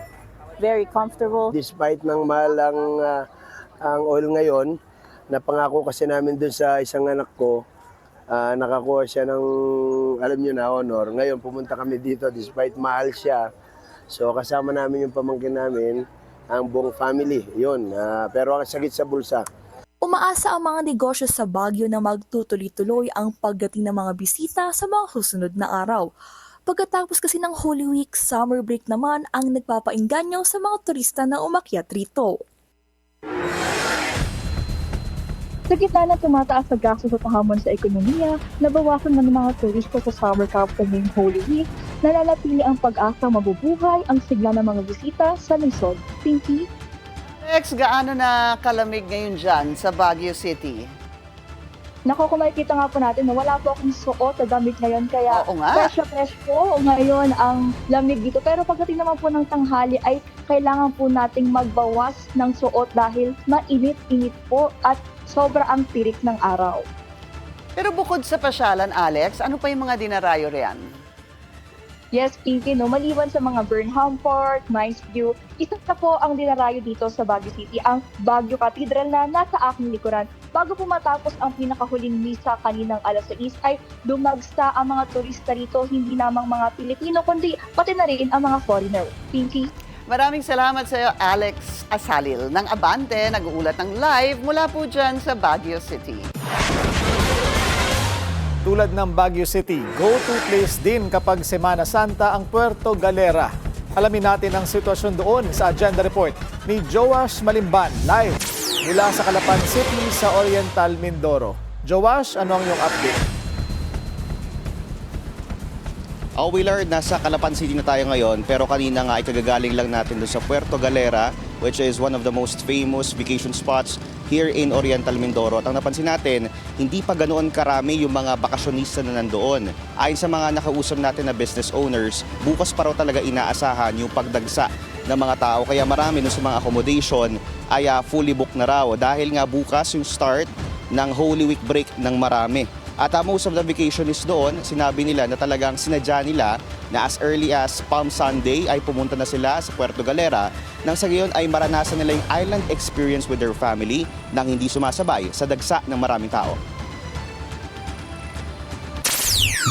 Speaker 26: very comfortable.
Speaker 27: Despite ng mahal ang oil ngayon, napangako kasi namin dun sa isang anak ko, nakakuha siya ng, alam niyo na, honor. Ngayon, pumunta kami dito despite mahal siya. So, kasama namin yung pamangkin namin, ang buong family. Yun, pero ang sakit sa bulsa.
Speaker 25: Umaasa ang mga negosyo sa Baguio na magtutuloy-tuloy ang pagdating ng mga bisita sa mga susunod na araw. Pagkatapos kasi ng Holy Week, summer break naman ang nagpapainganyo sa mga turista na umakyat rito.
Speaker 24: Sa gitna ng tumataas sa gastos at hamon sa ekonomiya, nabawasan ng mga turista sa summer camp ngayong Holy Week, nananatili ang pag-asa mabubuhay ang sigla ng mga bisita sa lungsod. Pinky?
Speaker 4: Alex, gaano na kalamig ngayon dyan sa Baguio City?
Speaker 24: Nako, kung makikita nga po natin na wala po akong suot na damit ngayon, kaya
Speaker 4: Oo nga.
Speaker 24: fresh po ngayon ang lamig dito. Pero pagdating naman po ng tanghali ay kailangan po nating magbawas ng suot dahil mainit-init po at sobra ang tirik ng araw.
Speaker 4: Pero bukod sa pasyalan, Alex, ano pa yung mga dinarayo riyan?
Speaker 24: Yes, Pinky, no, maliban sa mga Burnham Park, Mines View, isa na po ang dinarayo dito sa Baguio City, ang Baguio Cathedral na nasa aking likuran. Bago po matapos ang pinakahuling misa kaninang alas 6 ay dumagsa ang mga turista rito, hindi lamang mga Pilipino, kundi pati na rin ang mga foreigner. Pinky?
Speaker 4: Maraming salamat sa iyo, Alex Asalil ng Abante, nag-uulat ng live mula po dyan sa Baguio City.
Speaker 3: Tulad ng Baguio City, go-to place din kapag Semana Santa ang Puerto Galera. Alamin natin ang sitwasyon doon sa Agenda Report ni Joash Malimban, live mula sa Calapan City sa Oriental Mindoro. Joash, ano ang iyong update?
Speaker 7: Willard, nasa Calapan City na tayo ngayon, pero kanina nga ay kagagaling lang natin doon sa Puerto Galera, which is one of the most famous vacation spots here in Oriental Mindoro. At ang napansin natin, hindi pa ganoon karami yung mga bakasyonista na nandoon. Ayon sa mga nakausap natin na business owners, bukas pa raw talaga inaasahan yung pagdagsa ng mga tao. Kaya marami nun sa mga accommodation ay fully booked na raw dahil nga bukas yung start ng Holy Week break ng marami. At most of the vacationists doon, sinabi nila na talagang sinadya nila na as early as Palm Sunday ay pumunta na sila sa Puerto Galera nang sa gayon ay maranasan nila yung island experience with their family nang hindi sumasabay sa dagsa ng maraming tao.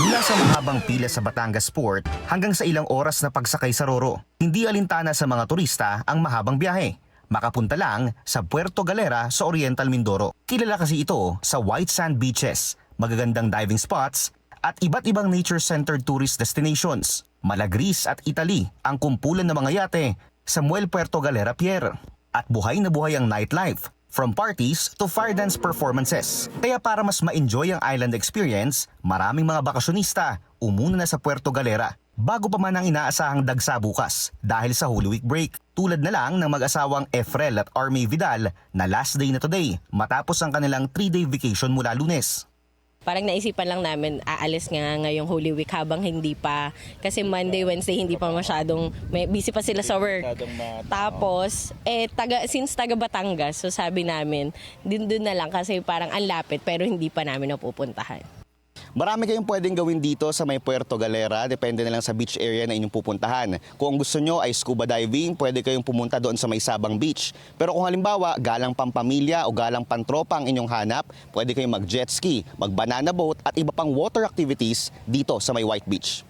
Speaker 9: Mula sa mahabang pila sa Batangas Port hanggang sa ilang oras na pagsakay sa Roro, hindi alintana sa mga turista ang mahabang biyahe. Makapunta lang sa Puerto Galera sa Oriental Mindoro. Kilala kasi ito sa white sand beaches, magagandang diving spots, at iba't ibang nature-centered tourist destinations. Malagris at Italy ang kumpulan ng mga yate sa Muel Puerto Galera Pier. At buhay na buhay ang nightlife, from parties to fire dance performances. Kaya para mas ma-enjoy ang island experience, maraming mga bakasyonista umuna na sa Puerto Galera bago pa man ang inaasahang dagsa bukas dahil sa Holy Week break. Tulad na lang ng mag-asawang Efrel at Armie Vidal na last day na today matapos ang kanilang 3-day vacation mula Lunes.
Speaker 10: Parang naisipan lang namin aalis nga ngayong Holy Week habang hindi pa, kasi Monday, Wednesday hindi pa masyadong, busy pa sila sa work. Tapos, since taga Batangas, so sabi namin, dun na lang kasi parang ang lapit pero hindi pa namin napupuntahan.
Speaker 7: Marami kayong pwedeng gawin dito sa may Puerto Galera, depende na lang sa beach area na inyong pupuntahan. Kung gusto nyo ay scuba diving, pwede kayong pumunta doon sa may Sabang Beach. Pero kung halimbawa, galang pampamilya o galang pantropa ang inyong hanap, pwede kayong mag-jet ski, mag-banana boat at iba pang water activities dito sa may White Beach.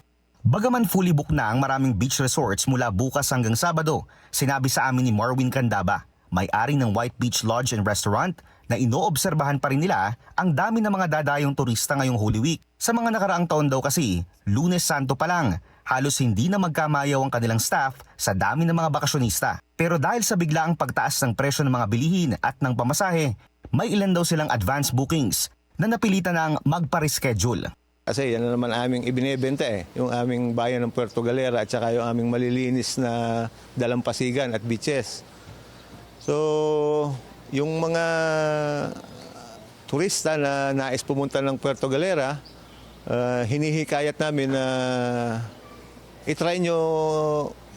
Speaker 9: Bagaman fully booked na ang maraming beach resorts mula bukas hanggang Sabado, sinabi sa amin ni Marwin Candaba, may-ari ng White Beach Lodge and Restaurant, na inoobserbahan pa rin nila ang dami ng mga dadayong turista ngayong Holy Week. Sa mga nakaraang taon daw kasi, Lunes Santo pa lang, halos hindi na magkamayaw ang kanilang staff sa dami ng mga bakasyonista. Pero dahil sa biglaang pagtaas ng presyo ng mga bilihin at ng pamasahe, may ilan daw silang advance bookings na napilitan ng magpa-reschedule.
Speaker 11: Kasi yan na naman aming ibinebenta yung aming bayan ng Puerto Galera at saka yung aming malilinis na dalampasigan at beaches. So, yung mga turista na nais pumunta ng Puerto Galera, hinihikayat namin na itry nyo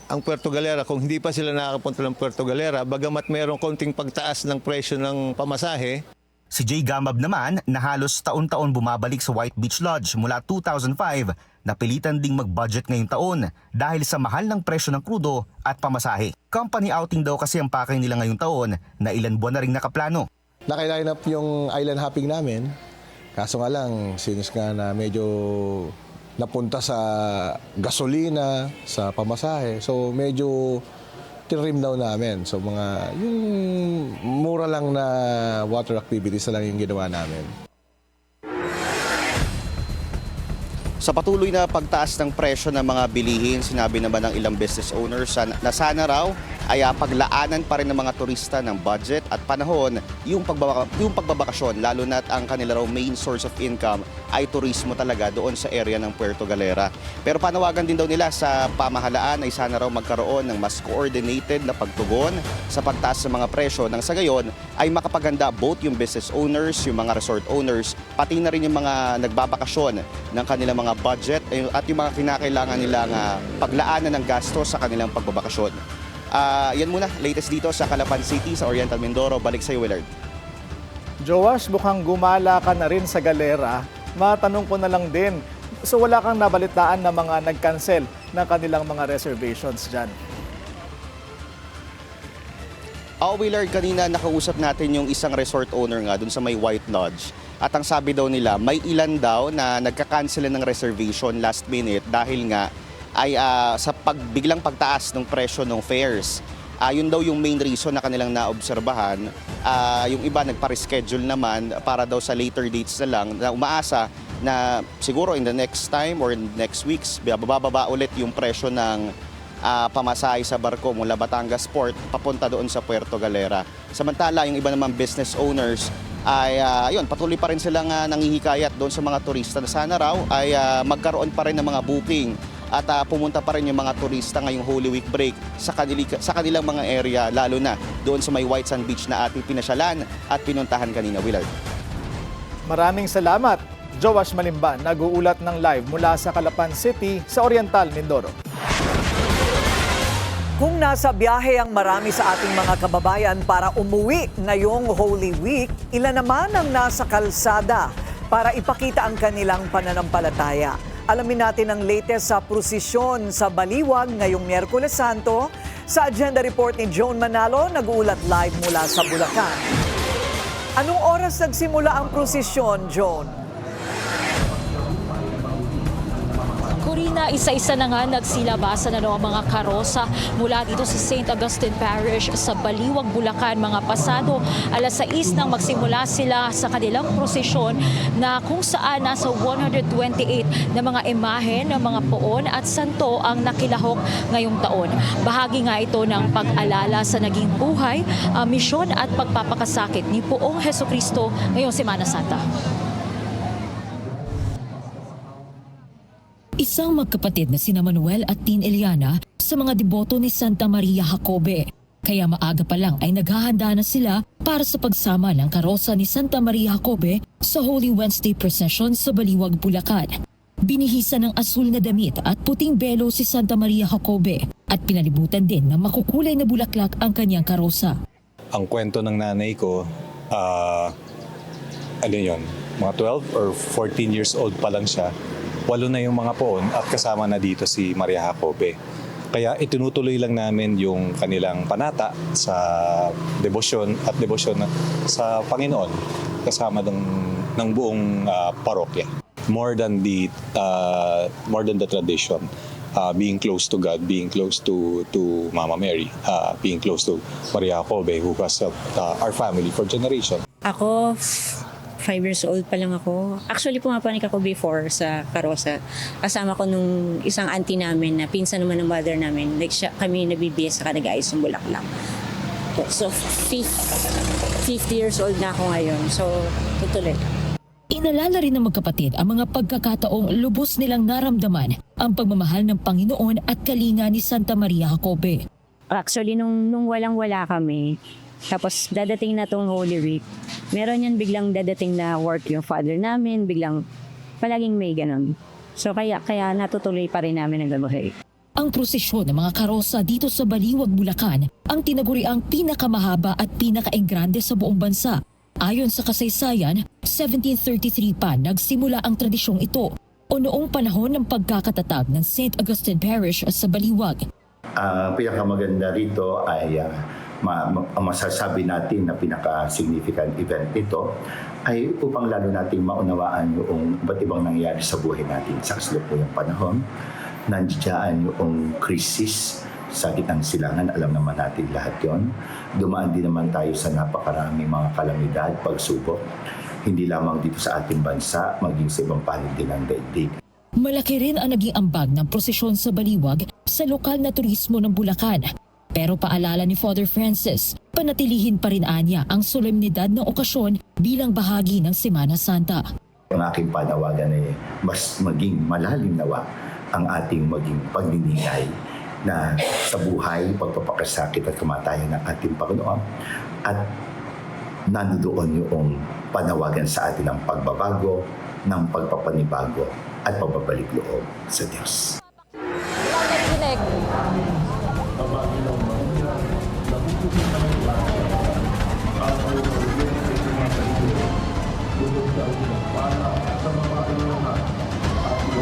Speaker 11: ang Puerto Galera kung hindi pa sila nakakapunta ng Puerto Galera, bagamat mayroong konting pagtaas ng presyo ng pamasahe.
Speaker 9: Si Jay Gamab naman na halos taon-taon bumabalik sa White Beach Lodge mula 2005, napilitan ding mag-budget ngayong taon dahil sa mahal ng presyo ng krudo at pamasahe. Company outing daw kasi ang pakay nila ngayong taon na ilan buwan na ring nakaplano.
Speaker 11: Naki-line up yung island hopping namin, kaso nga lang since nga na medyo napunta sa gasolina, sa pamasahe, so medyo tinrim down namin. So yung mura lang na water activities na lang yung ginawa namin.
Speaker 7: Sa patuloy na pagtaas ng presyo ng mga bilihin, sinabi naman ng ilang business owners na sana raw ay paglaanan pa rin ng mga turista ng budget at panahon yung pagbabakasyon, lalo na ang kanila raw main source of income ay turismo talaga doon sa area ng Puerto Galera. Pero panawagan din daw nila sa pamahalaan ay sana raw magkaroon ng mas coordinated na pagtugon sa pagtaas ng mga presyo nang sa gayon ay makapaganda both yung business owners, yung mga resort owners, pati na rin yung mga nagbabakasyon ng kanilang mga budget at yung mga kinakailangan nilang paglaanan ng gasto sa kanilang pagbabakasyon. Yan muna, latest dito sa Calapan City sa Oriental Mindoro. Balik sa iyo, Willard.
Speaker 3: Joash, mukhang gumala ka na rin sa Galera. Matanong ko na lang din, so wala kang nabalitaan na mga nag-cancel ng kanilang mga reservations dyan?
Speaker 7: Willard, kanina nakausap natin yung isang resort owner nga dun sa may White Lodge. At ang sabi daw nila, may ilan daw na nagka-cancel ng reservation last minute dahil nga ay sa biglang pagtaas ng presyo ng fares. Yun daw yung main reason na kanilang naobserbahan. Yung iba nagpa-reschedule naman para daw sa later dates na lang na umaasa na siguro in the next time or in next weeks, bababa ulit yung presyo ng pamasahe sa barko mula Batangas Port papunta doon sa Puerto Galera. Samantala, yung iba naman business owners ay patuloy pa rin silang nangihikayat doon sa mga turista na sana raw ay magkaroon pa rin ng mga booking at pumunta pa rin yung mga turista ngayong Holy Week break sa kanilang mga area, lalo na doon sa may White Sand Beach na ating pinasyalan at pinuntahan kanina, Willard.
Speaker 3: Maraming salamat. Joash Malimban, nag-uulat ng live mula sa Calapan City sa Oriental Mindoro.
Speaker 2: Kung nasa biyahe ang marami sa ating mga kababayan para umuwi ngayong Holy Week, ilan naman ang nasa kalsada para ipakita ang kanilang pananampalataya. Alamin natin ang latest sa prosesyon sa Baliwag ngayong Miyerkules Santo. Sa agenda report ni Joan Manalo, nag-uulat live mula sa Bulacan. Anong oras nagsimula ang prosesyon, Joan?
Speaker 1: Corina, isa-isa na nga nagsilabasan na ang mga karosa mula dito sa St. Augustine Parish sa Baliwag, Bulacan. Mga pasado, 6:00 nang magsimula sila sa kanilang prosesyon na kung saan nasa 128 na mga imahe ng mga poon at santo ang nakilahok ngayong taon. Bahagi nga ito ng pag-alala sa naging buhay, misyon at pagpapakasakit ni Poong Hesukristo ngayong Semana Santa. Isang magkapatid na sina Manuel at Tin Eliana sa mga deboto ni Santa Maria Jacobe. Kaya maaga pa lang ay naghahanda na sila para sa pagsama ng karosa ni Santa Maria Jacobe sa Holy Wednesday Procession sa Baliwag, Bulacan. Binihisa ng asul na damit at puting belo si Santa Maria Jacobe at pinalibutan din ng makukulay na bulaklak ang kanyang karosa.
Speaker 5: Ang kwento ng nanay ko, mga 12 or 14 years old pa lang siya. 8 na yung mga poon at kasama na dito si Maria Jacobe. Kaya itinutuloy lang namin yung kanilang panata sa debosyon sa Panginoon kasama ng buong parokya. More than the tradition, being close to God, being close to Mama Mary, being close to Maria Jacobe who has helped our family for generations.
Speaker 12: Ako, 5 years old pa lang ako. Actually, pumapanik ako before sa karosa. Kasama ko nung isang auntie namin na pinsan naman ng mother namin. Kami nabibiyas sa nag-aayos ng bulaklak. So, 50 years old na ako ngayon. So, tutuloy.
Speaker 1: Inalala rin ng magkapatid ang mga pagkakataong lubos nilang naramdaman ang pagmamahal ng Panginoon at kalinga ni Santa Maria Jacobe.
Speaker 12: Actually, nung walang-wala kami, tapos dadating na tong Holy Week, meron yan biglang dadating na work yung father namin, biglang palaging may ganun. So kaya natutuloy pa rin namin ang gabuhay.
Speaker 1: Ang prosesyon ng mga karosa dito sa Baliwag, Bulacan ang tinaguriang pinakamahaba at pinakaenggrande sa buong bansa. Ayon sa kasaysayan, 1733 pa nagsimula ang tradisyong ito o noong panahon ng pagkakatatag ng St. Augustine Parish sa Baliwag.
Speaker 13: Ang pinakamaganda rito ay masasabi natin na pinaka-significant event nito ay upang lalo nating maunawaan yung iba't ibang nangyayari sa buhay natin sa kasalukuyang panahon. Nandiyan yung krisis sa gitnang silangan, alam naman natin lahat yon. Dumaan din naman tayo sa napakaraming mga kalamidad, pagsubok, hindi lamang dito sa ating bansa, maging sa ibang panig din ng daigdig.
Speaker 1: Malaki rin ang naging ambag ng prosesyon sa Baliwag sa lokal na turismo ng Bulacan. Pero paalala ni Father Francis, panatilihin pa rin anya ang solemnidad ng okasyon bilang bahagi ng Semana Santa.
Speaker 13: Ang aking panawagan ay mas maging malalim nawa ang ating maging pagniningay na sa buhay, pagpapakasakit at kamatayan ng ating Panginoon. At nandoon yung panawagan sa atin ng pagbabago, ng pagpapanibago at pagbabalik loob sa Diyos.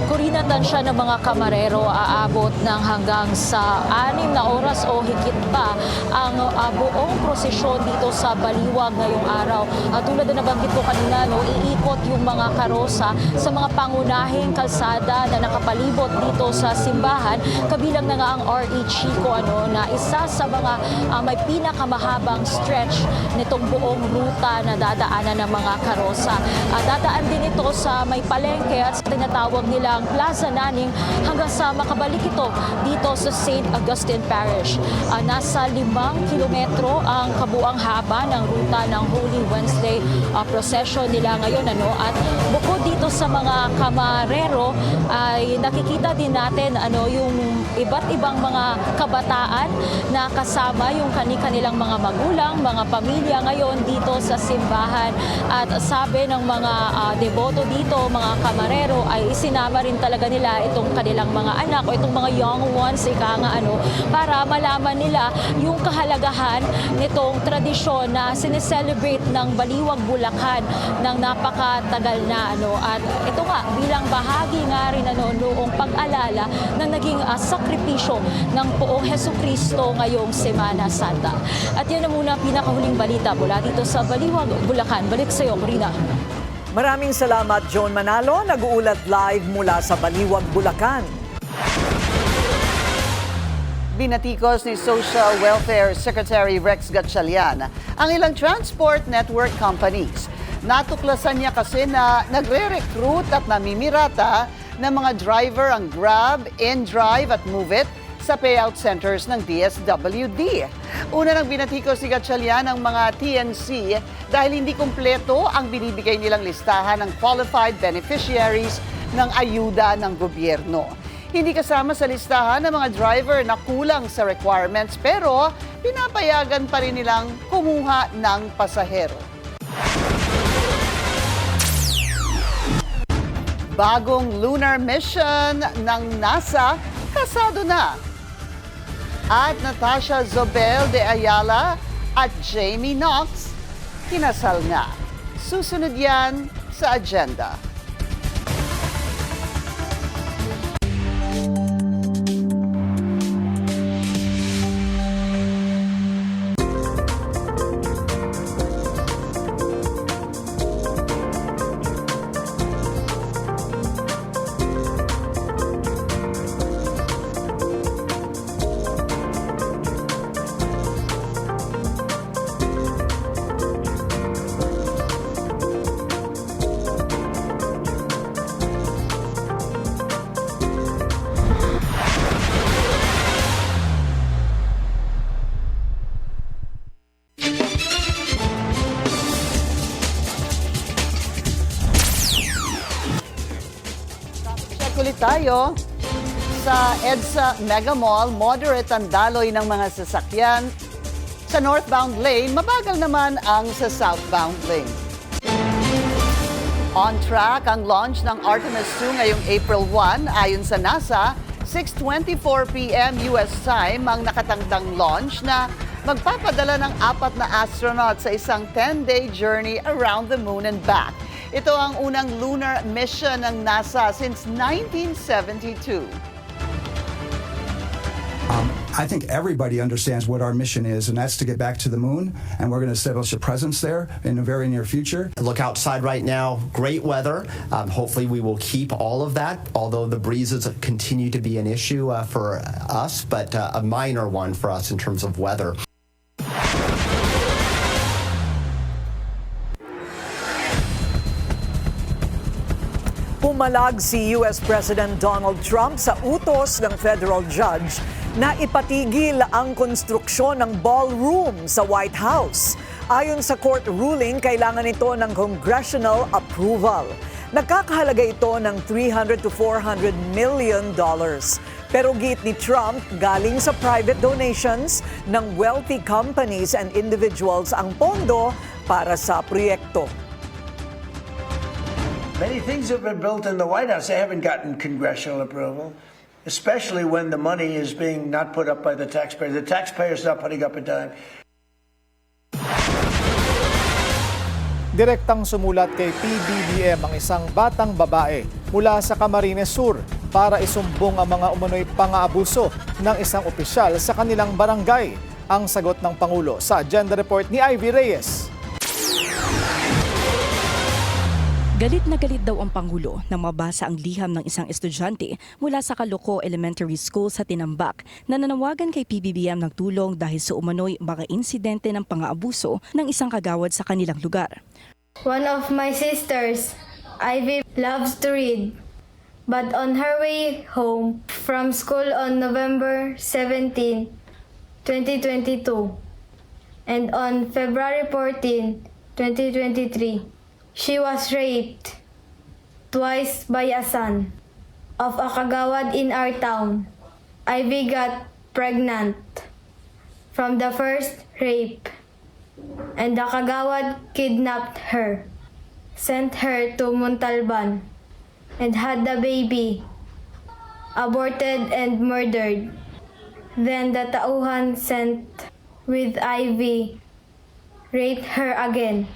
Speaker 1: Corina, tansya ng mga kamarero aabot ng hanggang sa 6 na oras o higit pa ang buong prosesyon dito sa Baliwag ngayong araw. Tulad na nabanggit ko kanina, iikot yung mga karosa sa mga pangunahing kalsada na nakapalibot dito sa simbahan. Kabilang na nga ang R.E. Chico na isa sa mga may pinakamahabang stretch nitong buong ruta na dadaanan ng mga karosa. Dadaan din ito sa may palengke at sa tinatawag nilang Plaza Naning hanggang sa makabalik ito dito sa St. Augustine Parish. Nasa 5 kilometro ang kabuang haba ng ruta ng Holy Wednesday procession nila ngayon. At bukod dito sa mga kamarero ay nakikita din natin yung iba't ibang mga kabataan na kasama yung kanilang mga magulang, mga pamilya ngayon dito sa simbahan. At sabi ng mga deboto dito, mga kamarero, ay isinama rin talaga nila itong kanilang mga anak o itong mga young ones, para malaman nila yung kahalagahan nitong tradisyon na sineselebrate ng Baliwag, Bulacan ng napakatagal na. At ito nga, bilang bahagi nga rin noong pag-alala ng naging sakripisyo ng Poong Hesukristo ngayong Semana Santa. At yun na muna pinakahuling balita mula dito sa Baliwag, Bulacan. Balik sa iyo, Corina.
Speaker 2: Maraming salamat, John Manalo. Nag-uulat live mula sa Baliwag, Bulacan.
Speaker 4: Binatikos ni Social Welfare Secretary Rex Gatchalian ang ilang transport network companies. Natuklasan niya kasi na nagre-recruit at namimirata ng mga driver ang Grab, InDrive at MoveIt sa payout centers ng DSWD. Una nang binatikos ni Gatchalian ang mga TNC dahil hindi kumpleto ang binibigay nilang listahan ng qualified beneficiaries ng ayuda ng gobyerno. Hindi kasama sa listahan ng mga driver na kulang sa requirements pero pinapayagan pa rin nilang kumuha ng pasahero. Bagong lunar mission ng NASA, kasado na. At Natasha Zobel de Ayala at Jamie Knox, kinasal na. Susunod yan sa agenda. Ulit tayo sa EDSA Mega Mall. Moderate ang daloy ng mga sasakyan. Sa northbound lane, mabagal naman ang sa southbound lane. On track ang launch ng Artemis II ngayong April 1. Ayon sa NASA, 6:24 p.m. US time ang nakatangdang launch na magpapadala ng 4 na astronaut sa isang 10-day journey around the moon and back. Ito ang unang lunar mission ng NASA since 1972.
Speaker 14: I think everybody understands what our mission is, and that's to get back to the moon, and we're going to establish a presence there in the very near future.
Speaker 15: Look outside right now, great weather. Hopefully we will keep all of that, although the breezes continue to be an issue for us, but a minor one for us in terms of weather.
Speaker 2: Pumalag si US President Donald Trump sa utos ng federal judge na ipatigil ang konstruksyon ng ballroom sa White House. Ayon sa court ruling, kailangan ito ng congressional approval. Nagkakahalaga ito ng $300 to $400 million. Pero giit ni Trump, galing sa private donations ng wealthy companies and individuals ang pondo para sa proyekto.
Speaker 8: Many things have been built in the White House. They haven't gotten congressional approval, especially when the money is being not put up by the taxpayer. The taxpayer's not putting up a dime.
Speaker 3: Direktang sumulat kay PBBM ang isang batang babae mula sa Camarines Sur para isumbong ang mga umano'y pang-aabuso ng isang opisyal sa kanilang barangay. Ang sagot ng Pangulo sa Agenda Report ni Ivy Reyes.
Speaker 16: Galit na galit daw ang Pangulo nang mabasa ang liham ng isang estudyante mula sa Caloocan Elementary School sa Tinambak na nanawagan kay PBBM ng tulong dahil sa umano'y mga insidente ng pang-aabuso ng isang kagawad sa kanilang lugar.
Speaker 17: One of my sisters, Ivy, loves to read. But on her way home from school on November 17, 2022, and on February 14, 2023, she was raped twice by a son of a kagawad in our town. Ivy got pregnant from the first rape, and the kagawad kidnapped her, sent her to Montalban, and had the baby aborted and murdered. Then the tauhan sent with Ivy raped her again.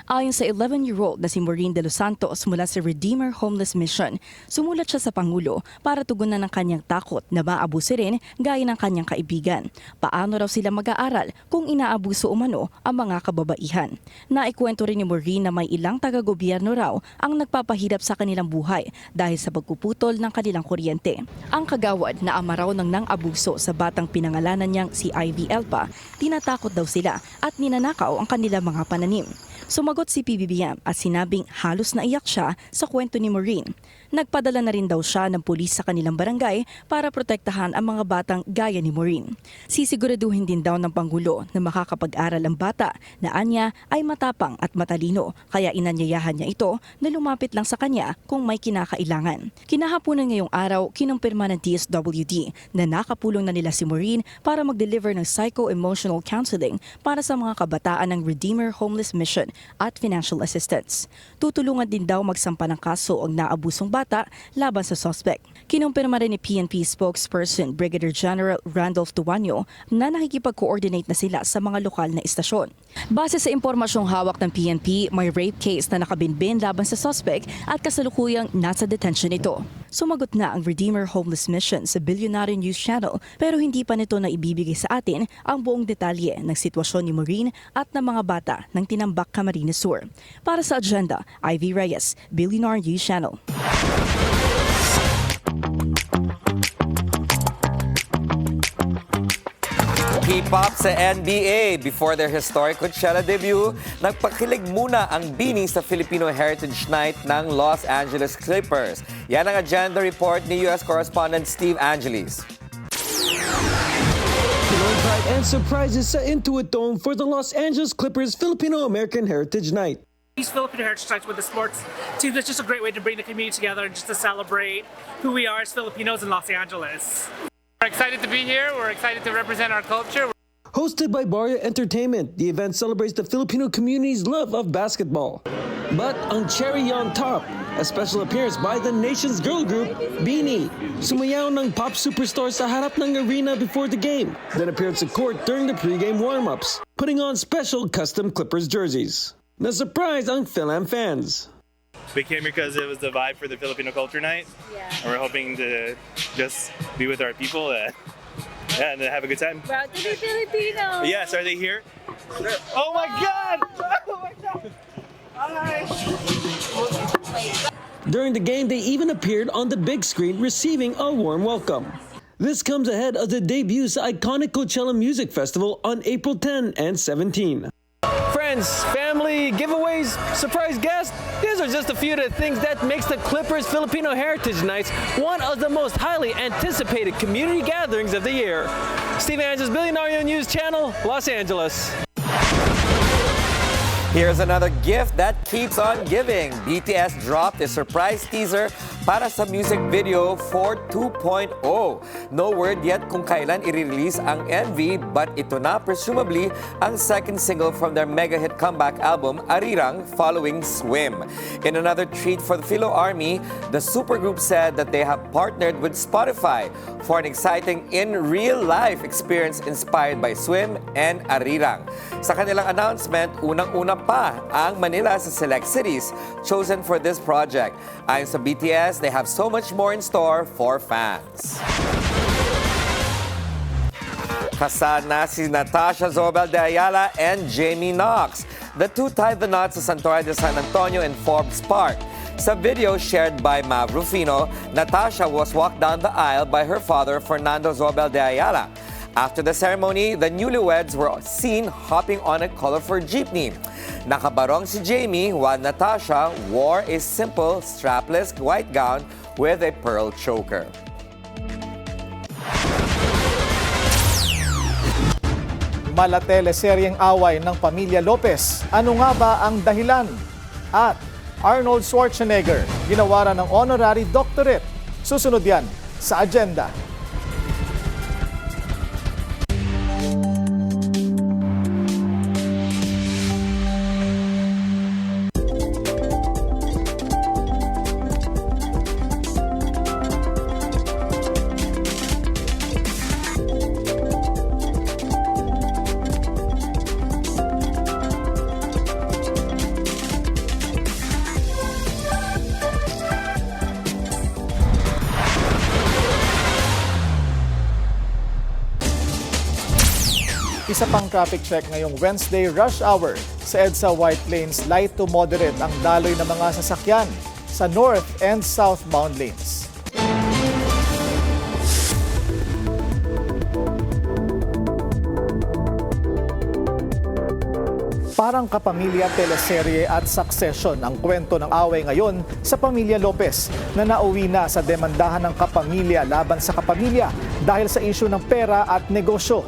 Speaker 16: Ayon sa 11-year-old na si Maureen De Los Santos mula sa Redeemer Homeless Mission, sumulat siya sa Pangulo para tugunan ng kanyang takot na maabuso rin gaya ng kanyang kaibigan. Paano raw sila mag-aaral kung inaabuso umano ang mga kababaihan? Naikwento rin ni Maureen na may ilang taga-gobyerno raw ang nagpapahirap sa kanilang buhay dahil sa pagpuputol ng kanilang kuryente. Ang kagawad na ama raw ng nang-abuso sa batang pinangalanan niyang si Ivy Elpa, tinatakot daw sila at ninanakaw ang kanilang mga pananim. Sumagot si PBBM at sinabing halos naiyak siya sa kwento ni Maureen. Nagpadala na rin daw siya ng pulis sa kanilang barangay para protektahan ang mga batang gaya ni Maureen. Sisiguraduhin din daw ng Pangulo na makakapag-aral ang bata na anya ay matapang at matalino, kaya inanyayahan niya ito na lumapit lang sa kanya kung may kinakailangan. Kinahaponan ngayong araw, kinumpirma ng DSWD na nakapulong na nila si Maureen para mag-deliver ng psycho-emotional counseling para sa mga kabataan ng Redeemer Homeless Mission at financial assistance. Tutulungan din daw magsampa ng kaso ang naabusong bata laban sa suspect. Kinumpirma rin ni PNP spokesperson Brigadier General Randolph Tuanyo na nakikipag-coordinate na sila sa mga lokal na istasyon. Base sa impormasyong hawak ng PNP, may rape case na nakabinbin laban sa suspect at kasalukuyang nasa detention ito. Sumagot na ang Redeemer Homeless Mission sa Billionaire News Channel pero hindi pa nito na ibibigay sa atin ang buong detalye ng sitwasyon ni Maureen at ng mga bata ng Tinambak, Camarines Sur. Para sa Agenda, Ivy Reyes, Billionaire News Channel.
Speaker 18: Keep up sa NBA. Before their historic Coachella debut, nagpakilig muna ang bini sa Filipino Heritage Night ng Los Angeles Clippers. Yan ang Agenda Report ni U.S. correspondent Steve Angeles.
Speaker 19: Pinoy pride and surprises sa Intuit Dome for the Los Angeles Clippers Filipino-American Heritage Night.
Speaker 20: These Filipino Heritage Nights with the sports team, that's just a great way to bring the community together and just to celebrate who we are as Filipinos in Los Angeles. We're excited to be here. We're excited to represent our culture.
Speaker 19: Hosted by Barrio Entertainment, the event celebrates the Filipino community's love of basketball. But ang cherry on top, a special appearance by the nation's girl group, BINI. Sumayaw ng pop superstar sa harap ng arena before the game, then appeared sa court during the pregame warm-ups, putting on special custom Clippers jerseys. Na-surprise ang Philam fans.
Speaker 21: We came here because it was the vibe for the Filipino Culture Night. Yeah. And we're hoping to just be with our people and have a good time.
Speaker 17: Proud to be Filipino.
Speaker 21: Yes, are they here? Oh my God! Oh my God!
Speaker 19: During the game, they even appeared on the big screen receiving a warm welcome. This comes ahead of the debut sa iconic Coachella Music Festival on April 10 and 17.
Speaker 18: Friends,
Speaker 19: events, family, giveaways, surprise guests. These are just a few of the things that makes the Clippers Filipino Heritage Nights one of the most highly anticipated community gatherings of the year. Steve Angeles, Billionario News Channel, Los Angeles.
Speaker 18: Here's another gift that keeps on giving. BTS dropped a surprise teaser para sa music video for 2.0. No word yet kung kailan i-release ang MV, but ito na presumably ang second single from their mega hit comeback album, Arirang, following Swim. In another treat for the Philo Army, the supergroup said that they have partnered with Spotify for an exciting in-real-life experience inspired by Swim and Arirang. Sa kanilang announcement, unang-una pa ang Manila sa select cities chosen for this project. Ayon sa BTS, they have so much more in store for fans. Kasal na si Natasha Zobel de Ayala and Jamie Knox. The two tied the knot sa Santuario de San Antonio in Forbes Park. Sa video shared by Mav Rufino, Natasha was walked down the aisle by her father, Fernando Zobel de Ayala. After the ceremony, the newlyweds were seen hopping on a colorful jeepney. Nakabarong si Jamie while Natasha wore a simple strapless white gown with a pearl choker.
Speaker 3: Mala teleseryeng away ng pamilya Lopez. Ano nga ba ang dahilan? At Arnold Schwarzenegger, ginawaran ng honorary doctorate. Susunod yan sa agenda. Isa pang traffic check ngayong Wednesday rush hour. Sa EDSA White Plains, light to moderate ang daloy ng mga sasakyan sa north and southbound lanes. Parang kapamilya, teleserye at succession ang kwento ng away ngayon sa pamilya Lopez na nauwi na sa demandahan ng kapamilya laban sa kapamilya dahil sa isyu ng pera at negosyo.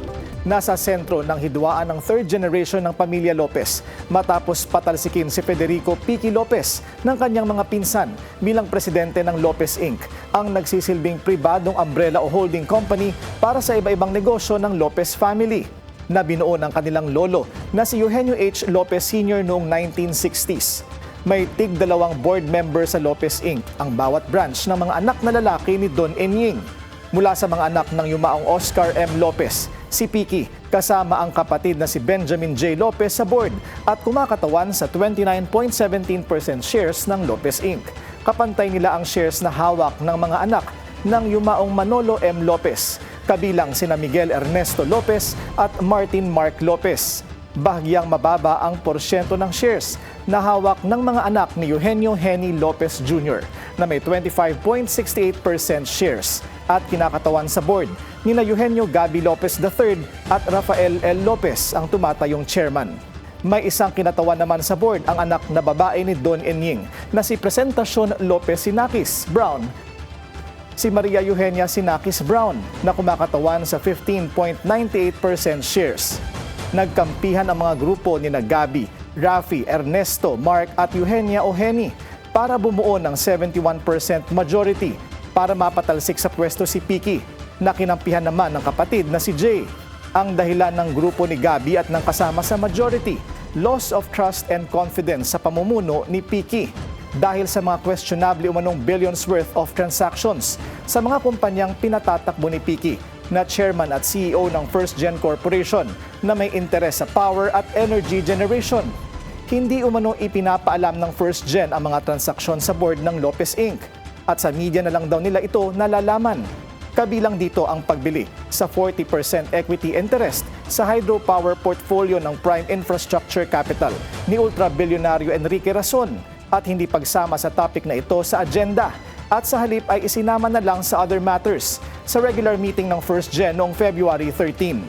Speaker 3: Nasa sentro ng hidwaan ng third generation ng pamilya Lopez matapos patalsikin si Federico Piqui Lopez ng kanyang mga pinsan bilang presidente ng Lopez Inc., ang nagsisilbing pribadong umbrella o holding company para sa iba-ibang negosyo ng Lopez family na binuo ng kanilang lolo na si Eugenio H. Lopez Sr. noong 1960s. May tig-2 board member sa Lopez Inc., ang bawat branch ng mga anak na lalaki ni Don Enying. Mula sa mga anak ng yumaong Oscar M. Lopez, si Piqui kasama ang kapatid na si Benjamin J. Lopez sa board at kumakatawan sa 29.17% shares ng Lopez Inc. Kapantay nila ang shares na hawak ng mga anak ng yumaong Manolo M. Lopez, kabilang sina Miguel Ernesto Lopez at Martin Mark Lopez. Bahagyang mababa ang porsyento ng shares na hawak ng mga anak ni Eugenio Henny Lopez Jr. na may 25.68% shares at kinakatawan sa board nina Eugenio Gabi Lopez III at Rafael L. Lopez ang tumatayong chairman. May isang kinatawan naman sa board ang anak na babae ni Don Enying na si Presentacion Lopez Sinakis Brown. Si Maria Eugenia Sinakis Brown na kumakatawan sa 15.98% shares. Nagkampihan ang mga grupo ni Gabi, Rafi, Ernesto, Mark at Eugenia Oheni para bumuo ng 71% majority para mapatalsik sa pwesto si Piqui na kinampihan naman ng kapatid na si Jay. Ang dahilan ng grupo ni Gabi at ng kasama sa majority, loss of trust and confidence sa pamumuno ni Piqui dahil sa mga questionable umanong billions worth of transactions sa mga kumpanyang pinatatakbo ni Piqui na chairman at CEO ng First Gen Corporation na may interes sa power at energy generation. Hindi umano ipinapaalam ng First Gen ang mga transaksyon sa board ng Lopez Inc. At sa media na lang daw nila ito nalalaman. Kabilang dito ang pagbili sa 40% equity interest sa hydropower portfolio ng Prime Infrastructure Capital ni ultra-bilyonaryo Enrique Razon at hindi pagsama sa topic na ito sa agenda at sa halip ay isinama na lang sa other matters sa regular meeting ng First Gen noong February 13.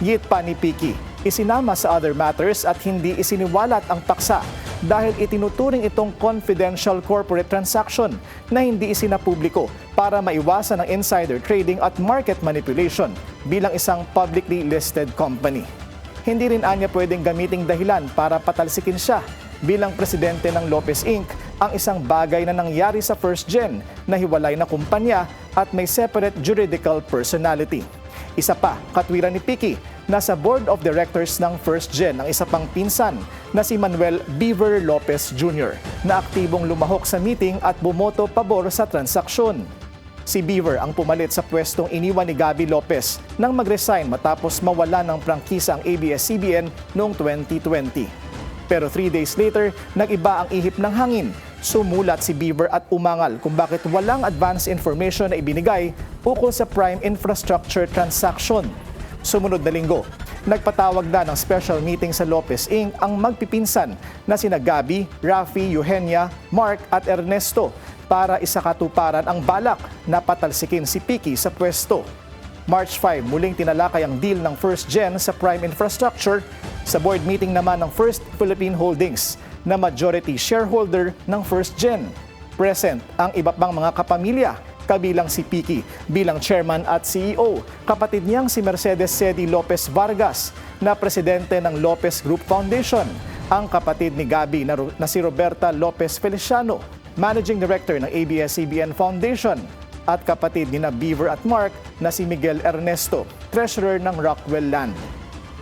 Speaker 3: Git pa ni Piqui, isinama sa other matters at hindi isiniwalat ang paksa dahil itinuturing itong confidential corporate transaction na hindi isinapubliko para maiwasan ang insider trading at market manipulation bilang isang publicly listed company. Hindi rin anya pwedeng gamiting dahilan para patalsikin siya bilang presidente ng Lopez Inc. ang isang bagay na nangyari sa First Gen na hiwalay na kumpanya at may separate juridical personality. Isa pa, katwiran ni Picky, nasa board of directors ng First Gen ang isa pang pinsan na si Manuel Beaver Lopez Jr. na aktibong lumahok sa meeting at bumoto pabor sa transaksyon. Si Beaver ang pumalit sa pwestong iniwan ni Gabby Lopez nang mag-resign matapos mawala ng prangkisa ang ABS-CBN noong 2020. Pero 3 days later, nag-iba ang ihip ng hangin. Sumulat si Beaver at umangal kung bakit walang advance information na ibinigay ukol sa Prime Infrastructure transaction. Sumunod na linggo, nagpatawag na ng special meeting sa Lopez Inc. ang magpipinsan na sina Gabby, Rafi, Eugenia, Mark at Ernesto para isakatuparan ang balak na patalsikin si Picky sa pwesto. March 5, muling tinalakay ang deal ng First Gen sa Prime Infrastructure sa board meeting naman ng First Philippine Holdings na majority shareholder ng First Gen. Present ang iba pang mga kapamilya, kabilang si Picky bilang chairman at CEO, kapatid niyang si Mercedes Cedi Lopez Vargas na presidente ng Lopez Group Foundation, ang kapatid ni Gabby na si Roberta Lopez Feliciano, managing director ng ABS-CBN Foundation, at kapatid ni Beaver at Mark na si Miguel Ernesto, treasurer ng Rockwell Land.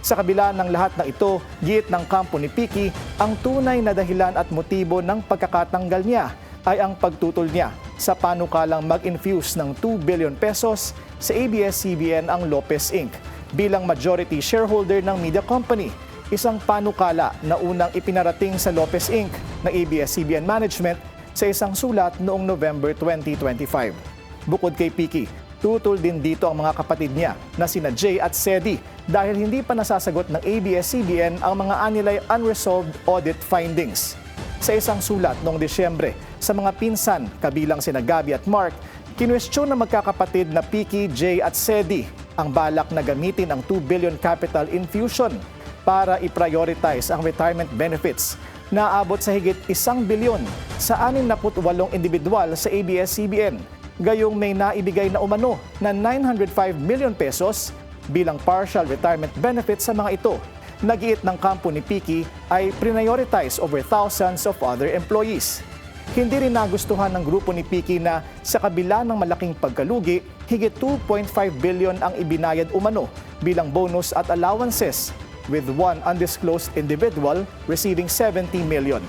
Speaker 3: Sa kabila ng lahat ng ito, giit ng kampo ni Picky, ang tunay na dahilan at motibo ng pagkakatanggal niya ay ang pagtutol niya sa panukalang mag-infuse ng 2 billion pesos sa ABS-CBN ang Lopez Inc. bilang majority shareholder ng media company, isang panukala na unang ipinarating sa Lopez Inc. ng ABS-CBN management sa isang sulat noong November 2025. Bukod kay Picky, tutol din dito ang mga kapatid niya na sina Jay at Cedi dahil hindi pa nasasagot ng ABS-CBN ang mga anilay unresolved audit findings. Sa isang sulat noong Disyembre, sa mga pinsan kabilang sina Gabby at Mark, kinwestiyon ng magkakapatid na Picky, Jay at Cedi ang balak na gamitin ang 2 billion capital infusion para i-prioritize ang retirement benefits na aabot sa higit 1 bilyon sa 68 individual sa ABS-CBN. Gayong may naibigay na umano na 905 million pesos bilang partial retirement benefits sa mga ito. Nagiit ng kampo ni Picky ay prioritize over thousands of other employees. Hindi rin nagustuhan ng grupo ni Picky na sa kabila ng malaking pagkalugi, higit 2.5 billion ang ibinayad umano bilang bonus at allowances, with one undisclosed individual receiving 70 million.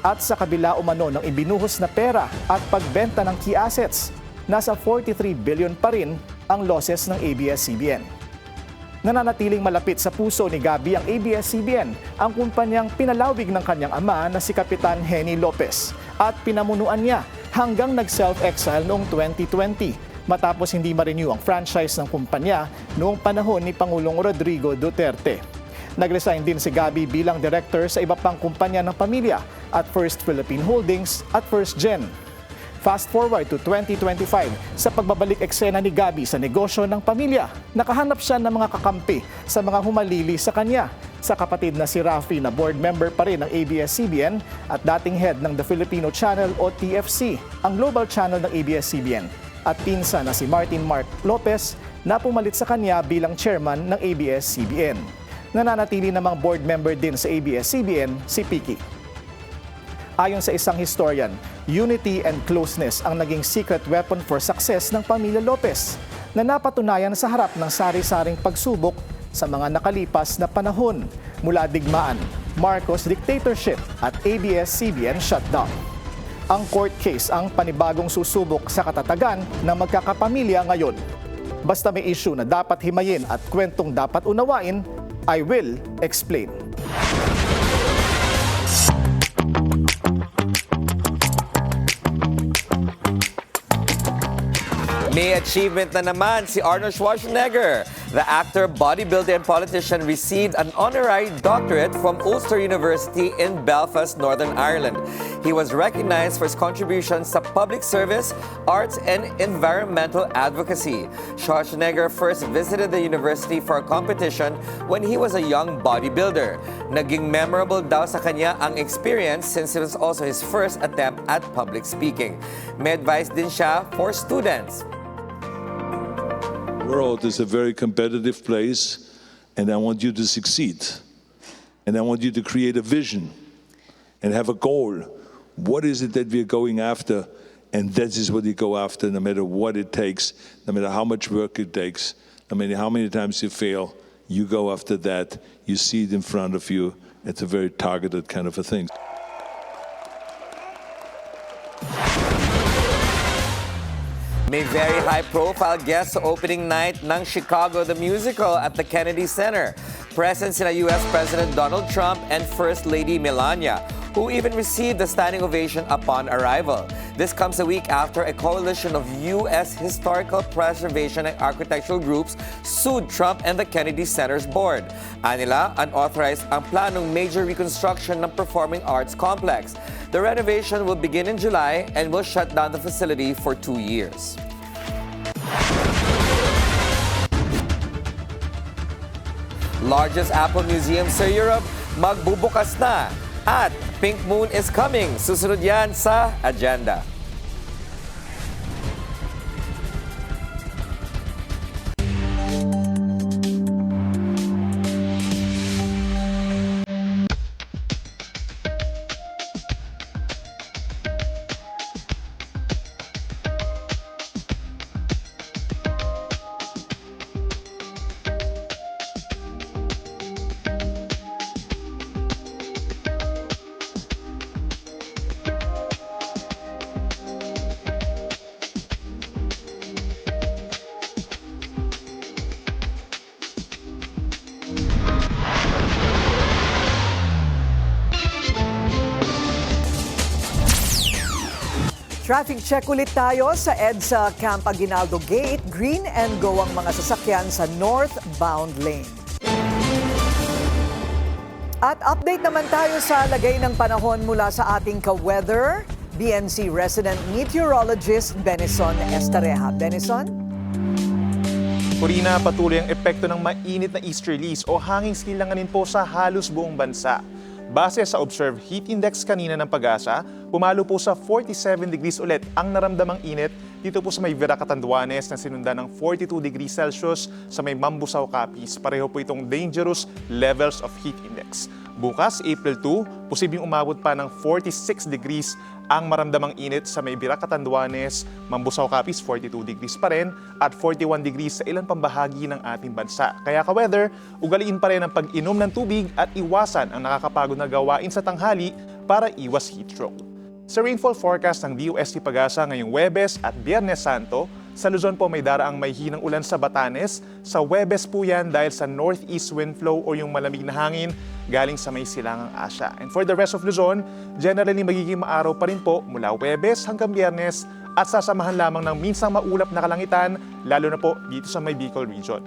Speaker 3: At sa kabila umano ng ibinuhos na pera at pagbenta ng key assets, nasa 43 billion pa rin ang losses ng ABS-CBN. Nananatiling malapit sa puso ni Gabby ang ABS-CBN, ang kumpanyang pinalawig ng kanyang ama na si Kapitan Henny Lopez at pinamunuan niya hanggang nag-self-exile noong 2020 matapos hindi ma-renew ang franchise ng kumpanya noong panahon ni Pangulong Rodrigo Duterte. Nag-resign din si Gabby bilang director sa iba pang kumpanya ng pamilya at First Philippine Holdings at First Gen. Fast forward to 2025, sa pagbabalik eksena ni Gabby sa negosyo ng pamilya, nakahanap siya ng mga kakampi sa mga humalili sa kanya. Sa kapatid na si Rafi na board member pa rin ng ABS-CBN at dating head ng The Filipino Channel o TFC, ang global channel ng ABS-CBN. At pinsan na si Martin Mark Lopez na pumalit sa kanya bilang chairman ng ABS-CBN. Nananatili namang board member din sa ABS-CBN si Picky. Ayon sa isang historian, unity and closeness ang naging secret weapon for success ng pamilya Lopez na napatunayan sa harap ng sari-saring pagsubok sa mga nakalipas na panahon mula digmaan, Marcos dictatorship at ABS-CBN shutdown. Ang court case ang panibagong susubok sa katatagan ng magkakapamilya ngayon. Basta may issue na dapat himayin at kwentong dapat unawain, I will explain.
Speaker 18: May achievement na naman si Arnold Schwarzenegger. The actor, bodybuilder, and politician received an honorary doctorate from Ulster University in Belfast, Northern Ireland. He was recognized for his contributions to public service, arts, and environmental advocacy. Schwarzenegger first visited the university for a competition when he was a young bodybuilder. Naging memorable daw sa kanya ang experience since it was also his first attempt at public speaking. May advice din siya for students.
Speaker 6: The world is a very competitive place, and I want you to succeed. And I want you to create a vision and have a goal. What is it that we're going after? And that is what you go after, no matter what it takes, no matter how much work it takes, no matter how many times you fail, you go after that. You see it in front of you. It's a very targeted kind of a thing.
Speaker 18: May very high-profile guests sa opening night ng Chicago the Musical at the Kennedy Center. Present sina U.S. President Donald Trump and First Lady Melania, who even received a standing ovation upon arrival. This comes a week after a coalition of U.S. historical preservation and architectural groups sued Trump and the Kennedy Center's board. Anila, unauthorized ang planong major reconstruction ng Performing Arts Complex. The renovation will begin in July and will shut down the facility for 2 years. Largest Apple museum sa Europe, magbubukas na. At Pink Moon is coming. Susunod yan sa agenda.
Speaker 2: Traffic check ulit tayo sa EDSA Camp Aguinaldo Gate. Green and go ang mga sasakyan sa northbound lane. At update naman tayo sa lagay ng panahon mula sa ating ka-weather, BNC resident meteorologist Benison Estareja. Benison?
Speaker 22: Corina, patuloy ang epekto ng mainit na easterlies o hanging silanganin po sa halos buong bansa. Base sa observed heat index kanina ng Pag-asa, pumalo po sa 47 degrees ulit ang naramdamang init dito po sa may Vera Catanduanes na sinundan ng 42 degrees Celsius sa may Mambusaw, Capiz. Pareho po itong dangerous levels of heat index. Bukas, April 2, posibleng umabot pa ng 46 degrees ang maramdamang init sa may Vera Catanduanes, Mambusaw, Capiz, 42 degrees pa rin at 41 degrees sa ilang pambahagi ng ating bansa. Kaya ka-weather, ugaliin pa rin ang pag-inom ng tubig at iwasan ang nakakapagod na gawain sa tanghali para iwas heat stroke. Sa rainfall forecast ng DOST Pag-asa ngayong Huwebes at Biyernes Santo, sa Luzon po may daraang may hinang ulan sa Batanes. Sa Huwebes po yan dahil sa northeast wind flow o yung malamig na hangin galing sa may silangang Asya. And for the rest of Luzon, generally magiging maaraw pa rin po mula Huwebes hanggang Biyernes at sasamahan lamang ng minsang maulap na kalangitan, lalo na po dito sa may Bicol region.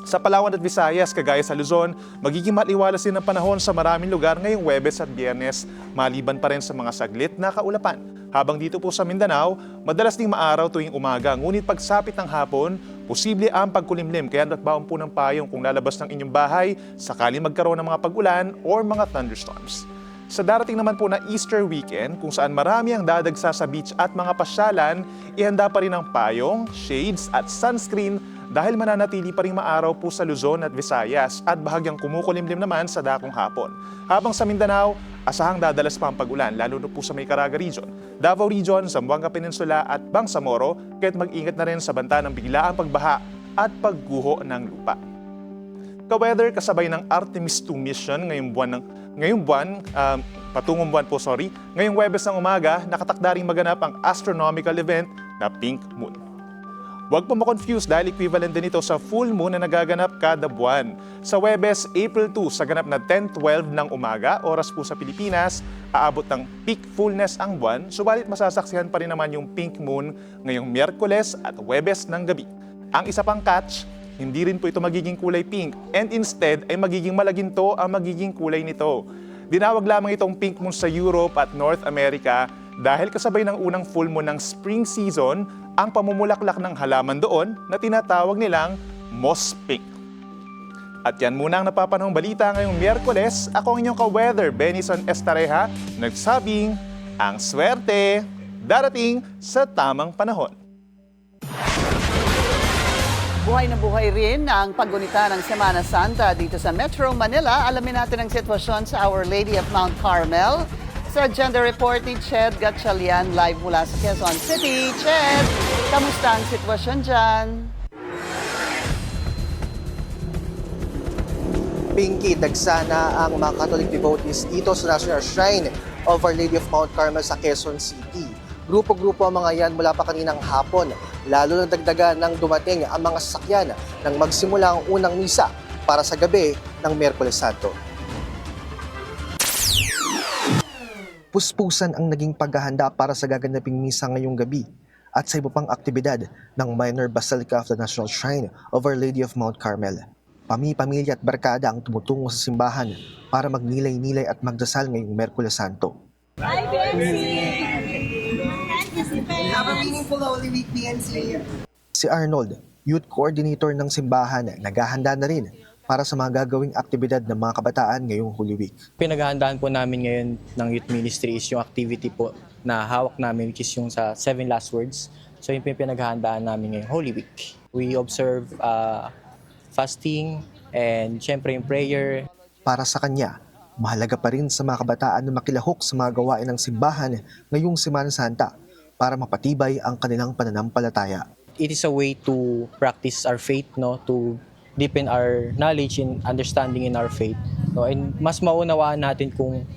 Speaker 22: Sa Palawan at Visayas, kagaya sa Luzon, magiging maliwalas din ang panahon sa maraming lugar ngayong Huwebes at Biyernes, maliban pa rin sa mga saglit na kaulapan. Habang dito po sa Mindanao, madalas ding maaraw tuwing umaga, ngunit pagsapit ng hapon, posible ang pagkulimlim, kaya nagbaon po ng payong kung lalabas ng inyong bahay, sakali magkaroon ng mga pag-ulan or mga thunderstorms. Sa darating naman po na Easter weekend, kung saan marami ang dadagsa sa beach at mga pasyalan, ihanda pa rin ang payong, shades at sunscreen dahil mananatili pa rin maaraw po sa Luzon at Visayas at bahagyang kumukulimlim naman sa dakong hapon. Habang sa Mindanao, asahang dadalas pa ang pag-ulan, lalo na po sa may Caraga Region, Davao Region, Zamboanga Peninsula at Bangsamoro, kaya't mag-ingat na rin sa banta ng biglaang pagbaha at pagguho ng lupa. Ka-weather, kasabay ng Artemis 2 mission ngayong Huwebes ng umaga, nakatakda ring maganap ang astronomical event na Pink Moon. Huwag po ma-confuse dahil equivalent din ito sa full moon na nagaganap kada buwan. Sa Huwebes, April 2, sa ganap na 10:12 ng umaga, oras po sa Pilipinas, aabot ng peak fullness ang buwan, subalit masasaksihan pa rin naman yung pink moon ngayong Miyerkules at Huwebes ng gabi. Ang isa pang catch, hindi rin po ito magiging kulay pink and instead ay magiging malaginto ang magiging kulay nito. Dinawag lamang itong pink moon sa Europe at North America dahil kasabay ng unang full moon ng spring season ang pamumulaklak ng halaman doon na tinatawag nilang moss pink. At yan muna ang napapanahong balita ngayong Miyerkules. Ako ang inyong ka-weather, Benison Estareja, nagsabing ang swerte darating sa tamang panahon.
Speaker 4: Buhay na buhay rin ang paggunita ng Semana Santa dito sa Metro Manila. Alamin natin ang sitwasyon sa Our Lady of Mount Carmel. Sa Agenda Report ni Ched Gatchalian live mula sa Quezon City. Ched, kamusta ang sitwasyon dyan?
Speaker 9: Pinky, dagsana ang mga Catholic devotees dito sa National Shrine of Our Lady of Mount Carmel sa Quezon City. Grupo-grupo ang mga yan mula pa kaninang hapon, lalo na dagdagan ng dumating ang mga sasakyan nang magsimula ang unang misa para sa gabi ng Miyerkules Santo. Puspusan ang naging paghahanda para sa gaganaping misa ngayong gabi at sa iba pang aktibidad ng Minor Basilica of the National Shrine of Our Lady of Mount Carmel. Pamilya at barkada ang tumutungo sa simbahan para magnilay-nilay at magdasal ngayong Miyerkules Santo.
Speaker 10: Hi, BNC! Have a meaningful Holy Week, BNC!
Speaker 9: Si Arnold, youth coordinator ng simbahan, naghahanda na rin para sa mga gagawing aktibidad ng mga kabataan ngayong Holy Week.
Speaker 23: Pinaghahandaan po namin ngayon ng youth ministry is yung activity po na hawak namin, which is yung sa 7 last words. So yung pinaghahandaan namin ngayong Holy Week. We observe fasting and syempre yung prayer.
Speaker 9: Para sa kanya, mahalaga pa rin sa mga kabataan na makilahok sa mga gawain ng simbahan ngayong Semana Santa para mapatibay ang kanilang pananampalataya.
Speaker 23: It is a way to practice our faith, no, to deepen our knowledge and understanding in our faith. No, and mas maunawaan natin kung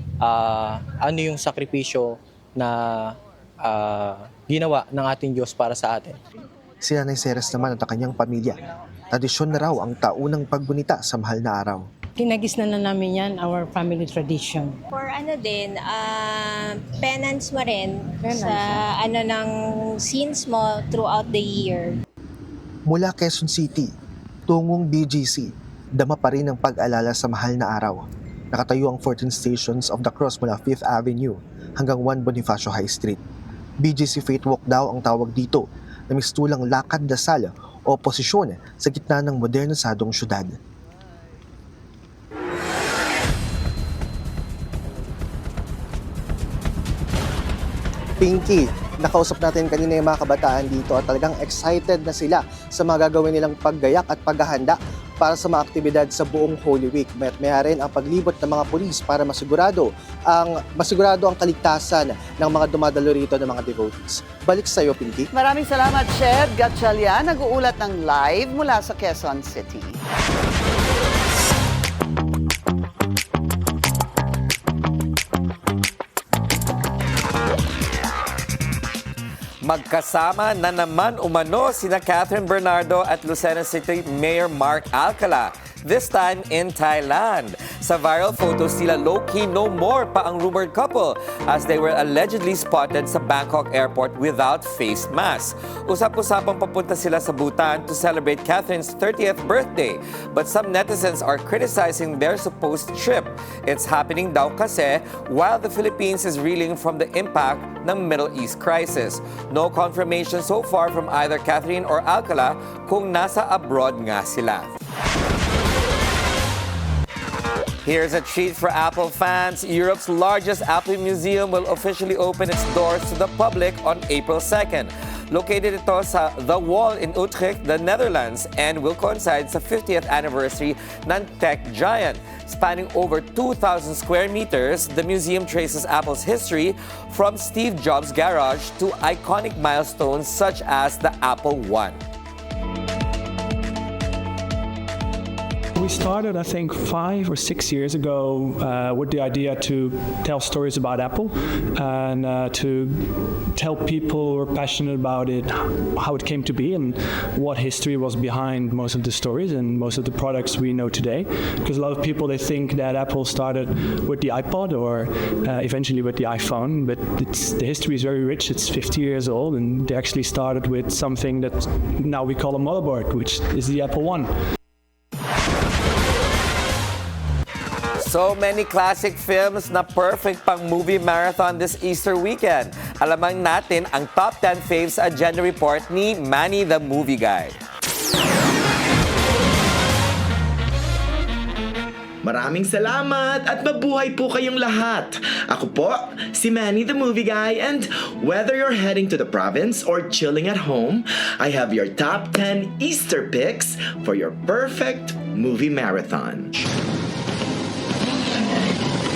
Speaker 23: ano yung sakripisyo na ginawa ng ating Diyos para sa atin.
Speaker 9: Si Nanay Ceres naman at ang kanyang pamilya, tradisyon na raw ang taunang pagbunita sa mahal na araw.
Speaker 24: Tinagis na namin yan, our family tradition.
Speaker 25: For penance mo rin sa ng sins mo throughout the year.
Speaker 9: Mula Quezon City, tungong BGC, dama pa rin ang pag-alala sa mahal na araw. Nakatayo ang 14 stations of the cross mula 5th Avenue hanggang 1 Bonifacio High Street. BGC Faith Walk daw ang tawag dito na mistulang lakad dasal o posisyon sa gitna ng modernisadong syudad. Pinky, nakausap natin kanina yung mga kabataan dito at talagang excited na sila sa mga gagawin nilang paggayak at paghahanda para sa mga aktibidad sa buong Holy Week. May rin ang paglibot ng mga pulis para masigurado ang kaligtasan ng mga dumadalo rito ng mga devotees. Balik sa iyo, Pinky.
Speaker 4: Maraming salamat, Ched Gatchalian. Nag-uulat ng live mula sa Quezon City.
Speaker 18: Magkasama na naman umano sina Catherine Bernardo at Lucena City Mayor Mark Alcala, this time in Thailand. Sa viral photos, sila low-key no more pa ang rumored couple as they were allegedly spotted sa Bangkok airport without face mask. Usap-usapang papunta sila sa Bhutan to celebrate Catherine's 30th birthday, but some netizens are criticizing their supposed trip. It's happening daw kasi while the Philippines is reeling from the impact ng Middle East crisis. No confirmation so far from either Catherine or Alcala kung nasa abroad nga sila. Here's a treat for Apple fans. Europe's largest Apple Museum will officially open its doors to the public on April 2nd. Located ito sa The Wall in Utrecht, the Netherlands, and will coincide sa 50th anniversary ng tech giant. Spanning over 2,000 square meters, the museum traces Apple's history from Steve Jobs' garage to iconic milestones such as the Apple I.
Speaker 26: We
Speaker 5: started, I think, 5 or 6 years ago with the idea to tell stories about Apple and to tell people who are passionate about it how it came to be and what history was behind most of the stories and most of the products we know today. Because a lot of people, they think that Apple started with the iPod or eventually with the iPhone, but the history is very rich. It's 50 years old, and they actually started with something that now we call a motherboard, which is the Apple One.
Speaker 18: So many classic films na perfect pang movie marathon this Easter weekend. Alamang natin ang top 10 faves sa Agenda Report ni Manny the Movie Guy.
Speaker 7: Maraming salamat at mabuhay po kayong lahat. Ako po, si Manny the Movie Guy, and whether you're heading to the province or chilling at home, I have your top 10 Easter picks for your perfect movie marathon.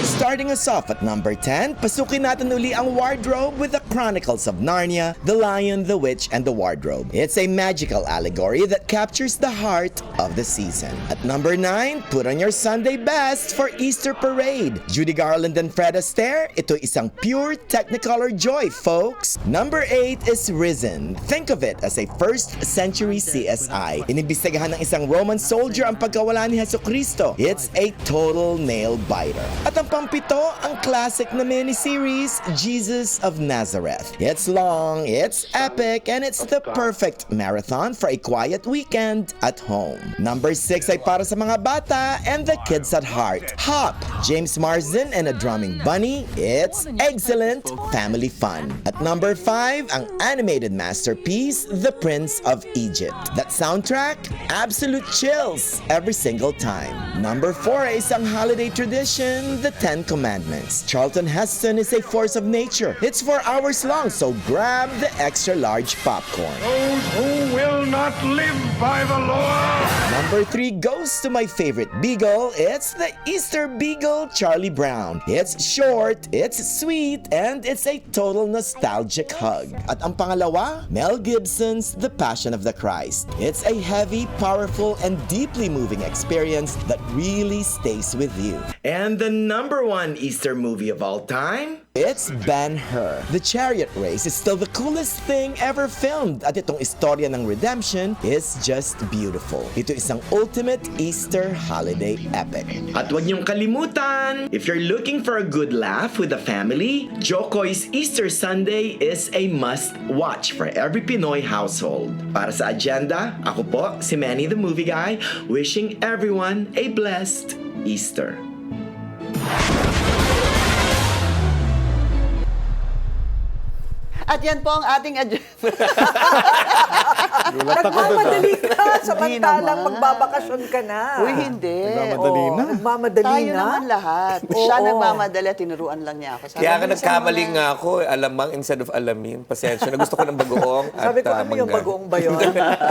Speaker 7: Starting us off at number 10, pasukin natin uli ang wardrobe with the Chronicles of Narnia, The Lion, the Witch, and the Wardrobe. It's a magical allegory that captures the heart of the season. At number 9, put on your Sunday best for Easter Parade. Judy Garland and Fred Astaire, ito isang pure Technicolor joy, folks. Number 8 is Risen. Think of it as a 1st century CSI. Inimbestigahan ng isang Roman soldier ang pagkawala ni Jesucristo. It's a total nail-biter. At ang pampito, ang classic na miniseries, Jesus of Nazareth. It's long, it's epic, and it's the perfect marathon for a quiet weekend at home. Number 6 ay para sa mga bata and the kids at heart. Hop, James Marsden and a drumming bunny. It's excellent family fun. At number 5, ang animated masterpiece, The Prince of Egypt. That soundtrack, absolute chills every single time. Number 4 ay isang holiday tradition, The Ten Commandments. Charlton Heston is a force of nature. It's 4 hours long, so grab the extra large popcorn.
Speaker 11: Those who will not live by the law.
Speaker 7: Number 3 goes to my favorite beagle. It's the Easter Beagle, Charlie Brown. It's short, it's sweet, and it's a total nostalgic hug. At ang pangalawa, Mel Gibson's The Passion of the Christ. It's a heavy, powerful, and deeply moving experience that really stays with you. And the number 1 Easter movie of all time? It's Ben-Hur. The chariot race is still the coolest thing ever filmed at itong istorya ng redemption is just beautiful. Ito isang ultimate Easter holiday epic. At huwag niyong kalimutan, if you're looking for a good laugh with the family, Jokoy's Easter Sunday is a must-watch for every Pinoy household. Para sa agenda, ako po, si Manny the Movie Guy, wishing everyone a blessed Easter.
Speaker 4: At yan po ang ating agenda.
Speaker 2: Nagmamadali ka, samantalang magbabakasyon ka na.
Speaker 4: Uy, hindi.
Speaker 2: Nagmamadali na. Nagmamadali
Speaker 4: Tayo
Speaker 2: na.
Speaker 4: naman lahat. Siya nagmamadali, tinuruan lang niya ako.
Speaker 18: Kaya nga nagkamali nga ako, alamang instead of alamin. Pasensya na, gusto ko ng bagoong at
Speaker 2: Sabi ko, ano yung
Speaker 18: mangga.
Speaker 2: bagoong ba yun?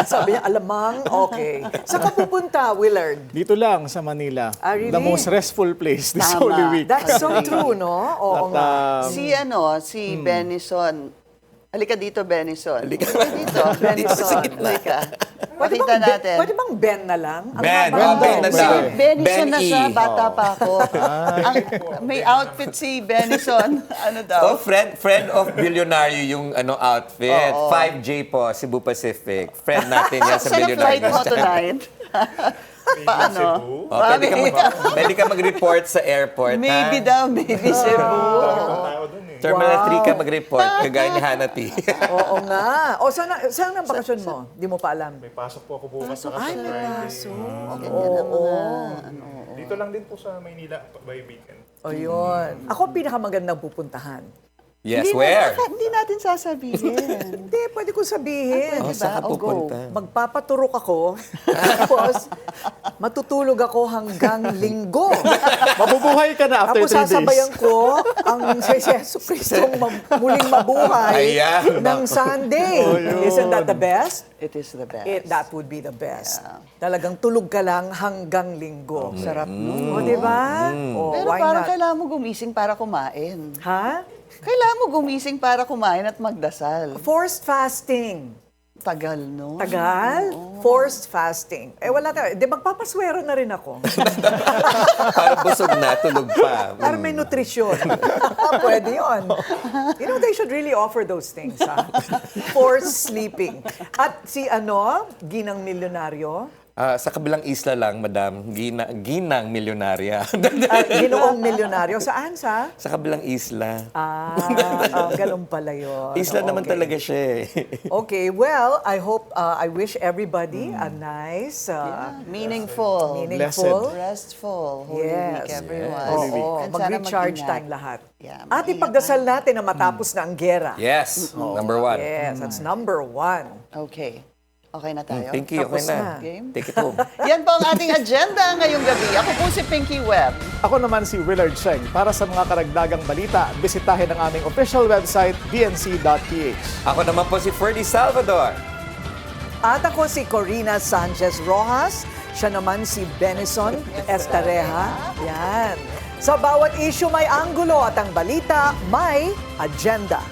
Speaker 2: Sabi niya, alamang, okay. Saan ka pupunta, Willard?
Speaker 3: Dito lang sa Manila.
Speaker 2: Really?
Speaker 3: The most restful place this
Speaker 4: Tama.
Speaker 3: Holy Week.
Speaker 2: That's so true, no? Oo nga.
Speaker 4: Si Benison. Halika dito, Benison.
Speaker 18: Halika
Speaker 4: dito, Benison. Halika. Pakita natin.
Speaker 2: Pwede bang Ben na lang?
Speaker 18: Ben na lang.
Speaker 4: Benison na
Speaker 18: Ben
Speaker 4: siya,
Speaker 18: E.
Speaker 4: bata pa ako. May outfit si Benison. Ano daw?
Speaker 18: Oh, friend of Billionaire yung outfit.
Speaker 4: Oo.
Speaker 18: 5J po, Cebu Pacific. Friend natin yan sa
Speaker 4: Saan ang
Speaker 18: Billionaire.
Speaker 4: flight mo tonight? Paano?
Speaker 18: Oh, pwede ka mag-report sa airport,
Speaker 4: Maybe
Speaker 18: ha?
Speaker 4: daw, maybe Cebu.
Speaker 18: Terminal 3 ka mag-report, kagaya ni Hanati.
Speaker 2: Oo nga. O, saan ang bakasyon mo? Di mo pa alam.
Speaker 22: May pasok po ako bukas sa
Speaker 2: Ay,
Speaker 22: Friday.
Speaker 2: may pasok.
Speaker 22: Oo. Dito lang din po sa Maynila by weekend.
Speaker 2: O yun. Ako ang pinakamagandang pupuntahan.
Speaker 18: Yes, where?
Speaker 4: Hindi natin sasabihin.
Speaker 2: Hindi, pwede ko sabihin.
Speaker 18: Oh, saan ka pupunta?
Speaker 2: Magpapaturok ako. Tapos, matutulog ako hanggang linggo.
Speaker 3: Mabubuhay ka na after 3
Speaker 2: Tapos
Speaker 3: days.
Speaker 2: sasabayan ko ang si Jesu Cristong muling mabuhay
Speaker 18: Ayan.
Speaker 2: ng Sunday. Isn't that the best?
Speaker 4: It is the best.
Speaker 2: That would be the best. Talagang tulog ka lang hanggang linggo.
Speaker 4: Sarap nun.
Speaker 2: O, di ba? O,
Speaker 4: Pero
Speaker 2: why
Speaker 4: parang
Speaker 2: not?
Speaker 4: kailangan mo gumising para kumain.
Speaker 2: Ha?
Speaker 4: Kailangan mo gumising para kumain at magdasal.
Speaker 2: Forced fasting.
Speaker 4: Tagal, no?
Speaker 2: Tagal? Forced fasting. Eh wala tayo. Di magpapaswero na rin ako.
Speaker 18: Para busog na, tulog pa.
Speaker 2: Para may nutrisyon. Pwede yun. You know, they should really offer those things. Forced sleeping. At si Ginang Milyonaryo,
Speaker 18: Sa kabilang isla lang, madam, ginang milyonarya.
Speaker 2: Ginoong Milyonaryo. Saan sa?
Speaker 18: Sa kabilang isla.
Speaker 2: Ganun pala yun.
Speaker 18: Isla naman talaga siya
Speaker 2: Okay, well, I wish everybody a nice,
Speaker 4: meaningful, restful, Holy Week, everyone. And sana
Speaker 2: mag-recharge
Speaker 4: mag-ingat.
Speaker 2: tayong lahat.
Speaker 4: Yeah,
Speaker 2: At ipagdasal natin na matapos na ang gera.
Speaker 18: Yes, number one.
Speaker 2: Yes, that's number one.
Speaker 4: Okay. Okay na tayo?
Speaker 18: Pinky, okay na.
Speaker 4: Game?
Speaker 18: Take it home.
Speaker 4: Yan po ang ating agenda ngayong gabi. Ako po si Pinky Webb.
Speaker 3: Ako naman si Willard Cheng. Para sa mga karagdagang balita, bisitahin ang aming official website, bnc.ph.
Speaker 18: Ako naman po si Ferdy Salvador.
Speaker 2: At ako si Corina Sanchez Rojas. Siya naman si Benison Estareja. Yan. Sa bawat issue may anggulo at ang balita may agenda.